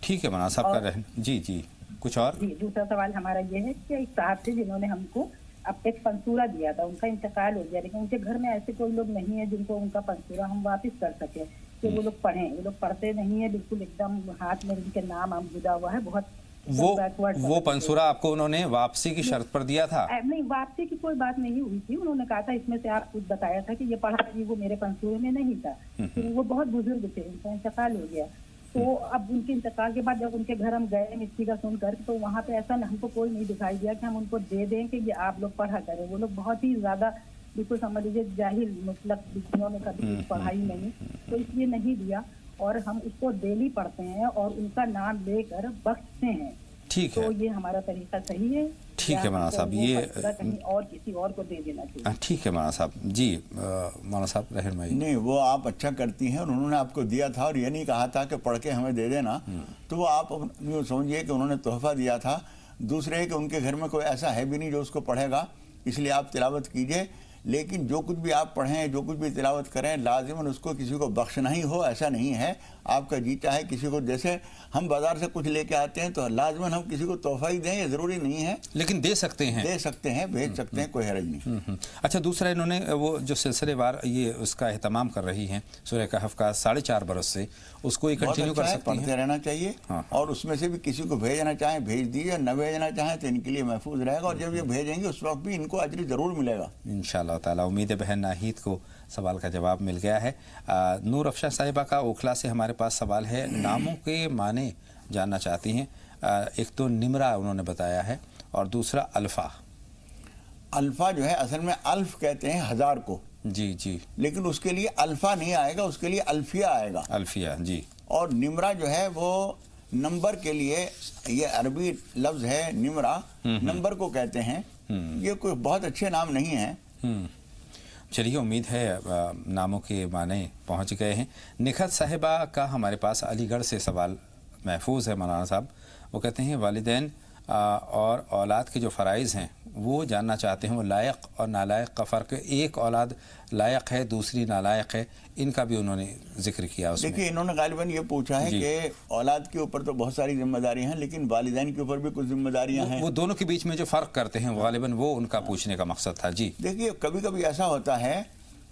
ٹھیک ہے, مناسب کر رہے ہیں. جی جی, کچھ اور؟ جی, دوسرا سوال ہمارا یہ ہے کہ ایک صاحب تھے جنہوں نے ہم کو اب ایک پنسورا دیا تھا, ان کا انتقال ہو گیا, لیکن ان کے گھر میں ایسے کوئی لوگ نہیں ہیں جن کو ان کا پنسورا ہم واپس کر سکیں کہ وہ لوگ پڑھیں. وہ لوگ پڑھتے نہیں ہیں بالکل, ایک دم ہاتھ میں ان کے نام گدا ہوا ہے. بہت وہ پنسورا آپ کو انہوں نے واپسی کی شرط پر دیا تھا؟ نہیں, واپسی کی کوئی بات نہیں ہوئی تھی. انہوں نے کہا تھا اس میں سے آپ کچھ بتایا تھا کہ یہ پڑھا, وہ میرے پنسورے میں نہیں تھا. وہ بہت بزرگ تھے, ان کا انتقال ہو گیا. تو اب ان کے انتقال کے بعد جب ان کے گھر ہم گئے مٹی کا سن کر, تو وہاں پہ ایسا ہم کو کوئی نہیں دکھائی دیا کہ ہم ان کو دے دیں کہ یہ آپ لوگ پڑھا کریں. وہ لوگ بہت ہی زیادہ بالکل سمجھ لیجیے جاہل, مطلب جنہوں نے کبھی پڑھائی نہیں, تو اس لیے نہیں دیا. اور ہم اس کو ڈیلی پڑھتے ہیں اور ان کا نام لے کر بخشتے ہیں. ٹھیک ہے, تو یہ ہمارا طریقہ صحیح ہے؟ ٹھیک ہے مولانا صاحب, یہ کہیں اور کسی اور کو دے دینا چاہیے. ٹھیک ہے مولانا صاحب. جی مولانا صاحب رہنمائی. نہیں, وہ آپ اچھا کرتی ہیں, اور انہوں نے آپ کو دیا تھا اور یہ نہیں کہا تھا کہ پڑھ کے ہمیں دے دینا. تو وہ آپ یوں سمجھیے کہ انہوں نے تحفہ دیا تھا. دوسرے کہ ان کے گھر میں کوئی ایسا ہے بھی نہیں جو اس کو پڑھے گا, اس لیے آپ تلاوت کیجئے. لیکن جو کچھ بھی آپ پڑھیں، جو کچھ بھی تلاوت کریں، لازماً اس کو کسی کو بخشنا ہی ہو ایسا نہیں ہے۔ آپ کا جی چاہے کسی کو، جیسے ہم بازار سے کچھ لے کے آتے ہیں تو لازماً ہم کسی کو تحفہ ہی دیں، یہ ضروری نہیں ہے، لیکن دے سکتے ہیں، بھیج سکتے ہیں، کوئی حرج نہیں۔ اچھا، دوسرا انہوں نے وہ جو سلسلے وار یہ اس کا اہتمام کر رہی ہیں سورہ کہف کا 4.5 برس سے، اس کو یہ کنٹینیو کر سکتی ہیں، پڑھتے رہنا چاہیے، اور اس میں سے بھی کسی کو بھیجنا چاہیں بھیج دیجیے، نہ بھیجنا چاہیں تو ان کے لیے محفوظ رہے گا، اور جب یہ بھیجیں گے اس وقت بھی ان کو اجر ضرور ملے گا انشاءاللہ تعالی۔ امید ہے بہن ناہید کو سوال کا جواب مل گیا ہے۔ نور افشاں صاحبہ کا اوکھلا سے ہمارے پاس سوال ہے، ناموں کے معنی جاننا چاہتی ہیں۔ ایک تو نمرہ انہوں نے بتایا ہے، اور دوسرا الفا۔ الفا جو ہے اصل میں الف کہتے ہیں 1000 کو، جی جی، لیکن اس کے لیے الفا نہیں آئے گا، اس کے لیے الفیہ آئے گا، الفیہ جی۔ اور نمرہ جو ہے وہ نمبر کے لیے، یہ عربی لفظ ہے نمرہ، نمبر کو کہتے ہیں، یہ کوئی بہت اچھے نام نہیں ہیں۔ چلیے، امید ہے ناموں کے معنی پہنچ گئے ہیں۔ نکھت صاحبہ کا ہمارے پاس علی گڑھ سے سوال محفوظ ہے مولانا صاحب۔ وہ کہتے ہیں والدین اور اولاد کے جو فرائض ہیں وہ جاننا چاہتے ہیں، وہ لائق اور نالائق کا فرق، ایک اولاد لائق ہے دوسری نالائق ہے، ان کا بھی انہوں نے ذکر کیا اس میں۔ دیکھیے، انہوں نے غالباً یہ پوچھا ہے کہ اولاد کے اوپر تو بہت ساری ذمہ داریاں ہیں، لیکن والدین کے اوپر بھی کچھ ذمہ داریاں ہیں، وہ دونوں کے بیچ میں جو فرق کرتے ہیں غالباً وہ ان کا پوچھنے کا مقصد تھا۔ جی دیکھیے، کبھی کبھی ایسا ہوتا ہے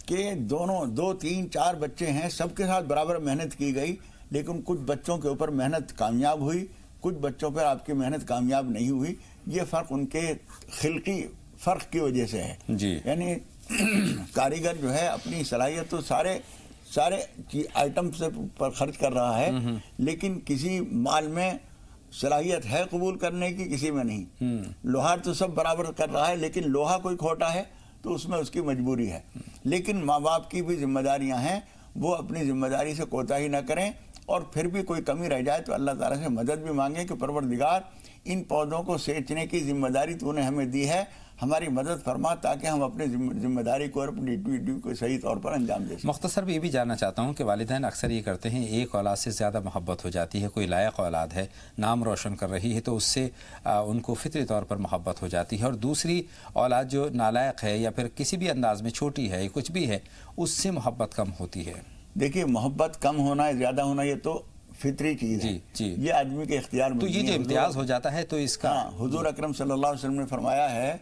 کہ دونوں 2 3 4 بچے ہیں، سب کے ساتھ برابر محنت کی گئی، لیکن کچھ بچوں کے اوپر محنت کامیاب ہوئی، کچھ بچوں پر آپ کی محنت کامیاب نہیں ہوئی۔ یہ فرق ان کے خلقی فرق کی وجہ سے ہے۔ جی، یعنی کاریگر جو ہے اپنی صلاحیت تو سارے آئٹم سے پر خرچ کر رہا ہے، لیکن کسی مال میں صلاحیت ہے قبول کرنے کی، کسی میں نہیں۔ لوہار تو سب برابر کر رہا ہے، لیکن لوہا کوئی کھوٹا ہے تو اس میں اس کی مجبوری ہے۔ لیکن ماں باپ کی بھی ذمہ داریاں ہیں، وہ اپنی ذمہ داری سے کوتاہی نہ کریں، اور پھر بھی کوئی کمی رہ جائے تو اللہ تعالیٰ سے مدد بھی مانگیں کہ پروردگار ان پودوں کو سینچنے کی ذمہ داری تو نے ہمیں دی ہے، ہماری مدد فرما تاکہ ہم اپنے ذمہ داری کو اور اپنی ڈیوٹی کو صحیح طور پر انجام دے سکیں۔ مختصر بھی یہ بھی جاننا چاہتا ہوں کہ والدین اکثر یہ کرتے ہیں، ایک اولاد سے زیادہ محبت ہو جاتی ہے، کوئی لائق اولاد ہے، نام روشن کر رہی ہے تو اس سے ان کو فطری طور پر محبت ہو جاتی ہے، اور دوسری اولاد جو نالائق ہے یا پھر کسی بھی انداز میں چھوٹی ہے، کچھ بھی ہے، اس سے محبت کم ہوتی ہے۔ دیکھیے، محبت کم ہونا ہے زیادہ ہونا یہ تو فطری چیز ہے، یہ آدمی کے اختیار میں، تو یہ جو امتیاز ہو جاتا ہے تو اس کا حضور اکرم صلی اللہ علیہ وسلم نے فرمایا ہے،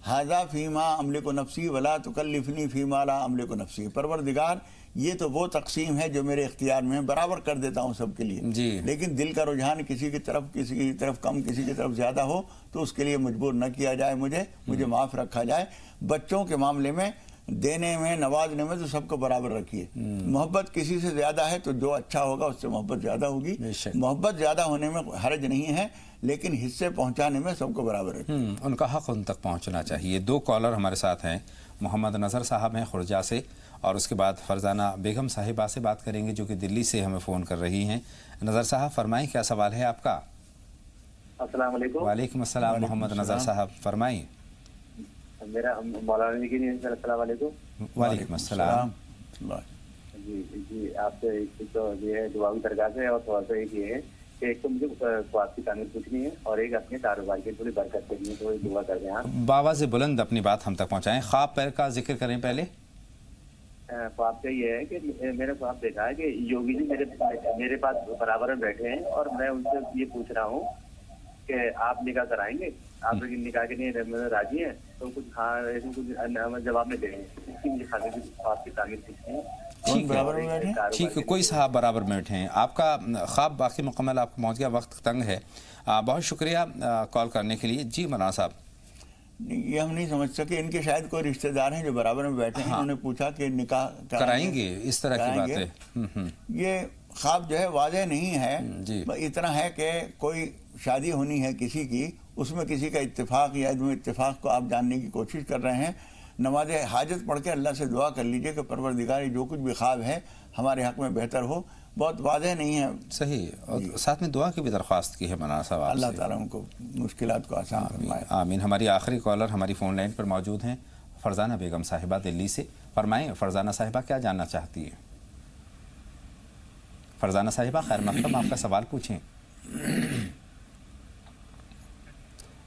ھذا فیما املک نفسی ولا تکلفنی فیما لا املک نفسی، پروردگار یہ تو وہ تقسیم ہے جو میرے اختیار میں برابر کر دیتا ہوں سب کے لیے، لیکن دل کا رجحان کسی کی طرف کم، کسی کی طرف زیادہ ہو تو اس کے لیے مجبور نہ کیا جائے، مجھے معاف رکھا جائے۔ بچوں کے معاملے میں دینے میں، نوازنے میں تو سب کو برابر رکھیے۔ محبت کسی سے زیادہ ہے تو جو اچھا ہوگا اس سے محبت زیادہ ہوگی، محبت زیادہ ہونے میں حرج نہیں ہے، لیکن حصے پہنچانے میں سب کو برابر رکھیے۔ ان کا حق ان تک پہنچنا چاہیے۔ 2 کالر ہمارے ساتھ ہیں، محمد نظر صاحب ہیں خرجہ سے، اور اس کے بعد فرزانہ بیگم صاحبہ سے بات کریں گے جو کہ دلی سے ہمیں فون کر رہی ہیں۔ نظر صاحب فرمائیں، کیا سوال ہے آپ کا؟ السلام علیکم۔ وعلیکم السلام محمد نظر صاحب، فرمائیں۔ میرا مولانا جی کی السلام علیکم۔ وعلیکم السلام۔ جی آپ سے ایک تو یہ ہے دعا کی درگاہ سے، اور تھوڑا سا ایک یہ ہے کہ ایک تو مجھے خواب کی تعمیر پوچھنی ہے، اور ایک اپنے کاروبار کی تھوڑی برکت کرنی ہے، تو دعا کر دیں آپ۔ باواز بلند اپنی بات ہم تک پہنچائیں۔ خواب پیر کا ذکر کریں پہلے۔ خواب کا یہ ہے کہ میں نے خواب دیکھا ہے کہ یوگی جی میرے پاس برابر میں بیٹھے ہیں، اور میں ان سے یہ پوچھ رہا ہوں کہ آپ نکاح کرائیں گے، آپ نکاح کے لیے راضی ہیں؟ تو کچھ ہاں ایسے کچھ جواب میں دیں گے، اس کی مجھے خاصی خواب کی تعمیر پوچھنی ہے۔ ٹھیک ہے، کوئی صاحب برابر میں بیٹھے ہیں۔ آپ کا خواب باقی مکمل آپ کو پہنچ گیا، وقت تنگ ہے۔ بہت شکریہ کال کرنے کے لیے۔ جی مولانا صاحب، یہ ہم نہیں سمجھ سکے، ان کے شاید کوئی رشتہ دار ہیں جو برابر میں بیٹھے ہیں، انہوں نے پوچھا کہ نکاح کرائیں گے، اس طرح کی بات ہے۔ یہ خواب جو ہے واضح نہیں ہے، اتنا ہے کہ کوئی شادی ہونی ہے کسی کی، اس میں کسی کا اتفاق یا عدم اتفاق کو آپ جاننے کی کوشش کر رہے ہیں۔ نماز حاجت پڑھ کے اللہ سے دعا کر لیجئے کہ پروردگار جو کچھ بھی خواب ہے ہمارے حق میں بہتر ہو، بہت واضح نہیں ہے۔ صحیح، اور ساتھ میں دعا کی بھی درخواست کی ہے مولانا صاحب، اللہ تعالیٰ ان کو مشکلات کو آسان فرمائے۔ آمین۔ ہماری آخری کالر ہماری فون لائن پر موجود ہیں، فرزانہ بیگم صاحبہ دلی سے۔ فرمائیں فرزانہ صاحبہ، کیا جاننا چاہتی ہیں؟ فرزانہ صاحبہ خیر مقدم، آپ کا سوال پوچھیں۔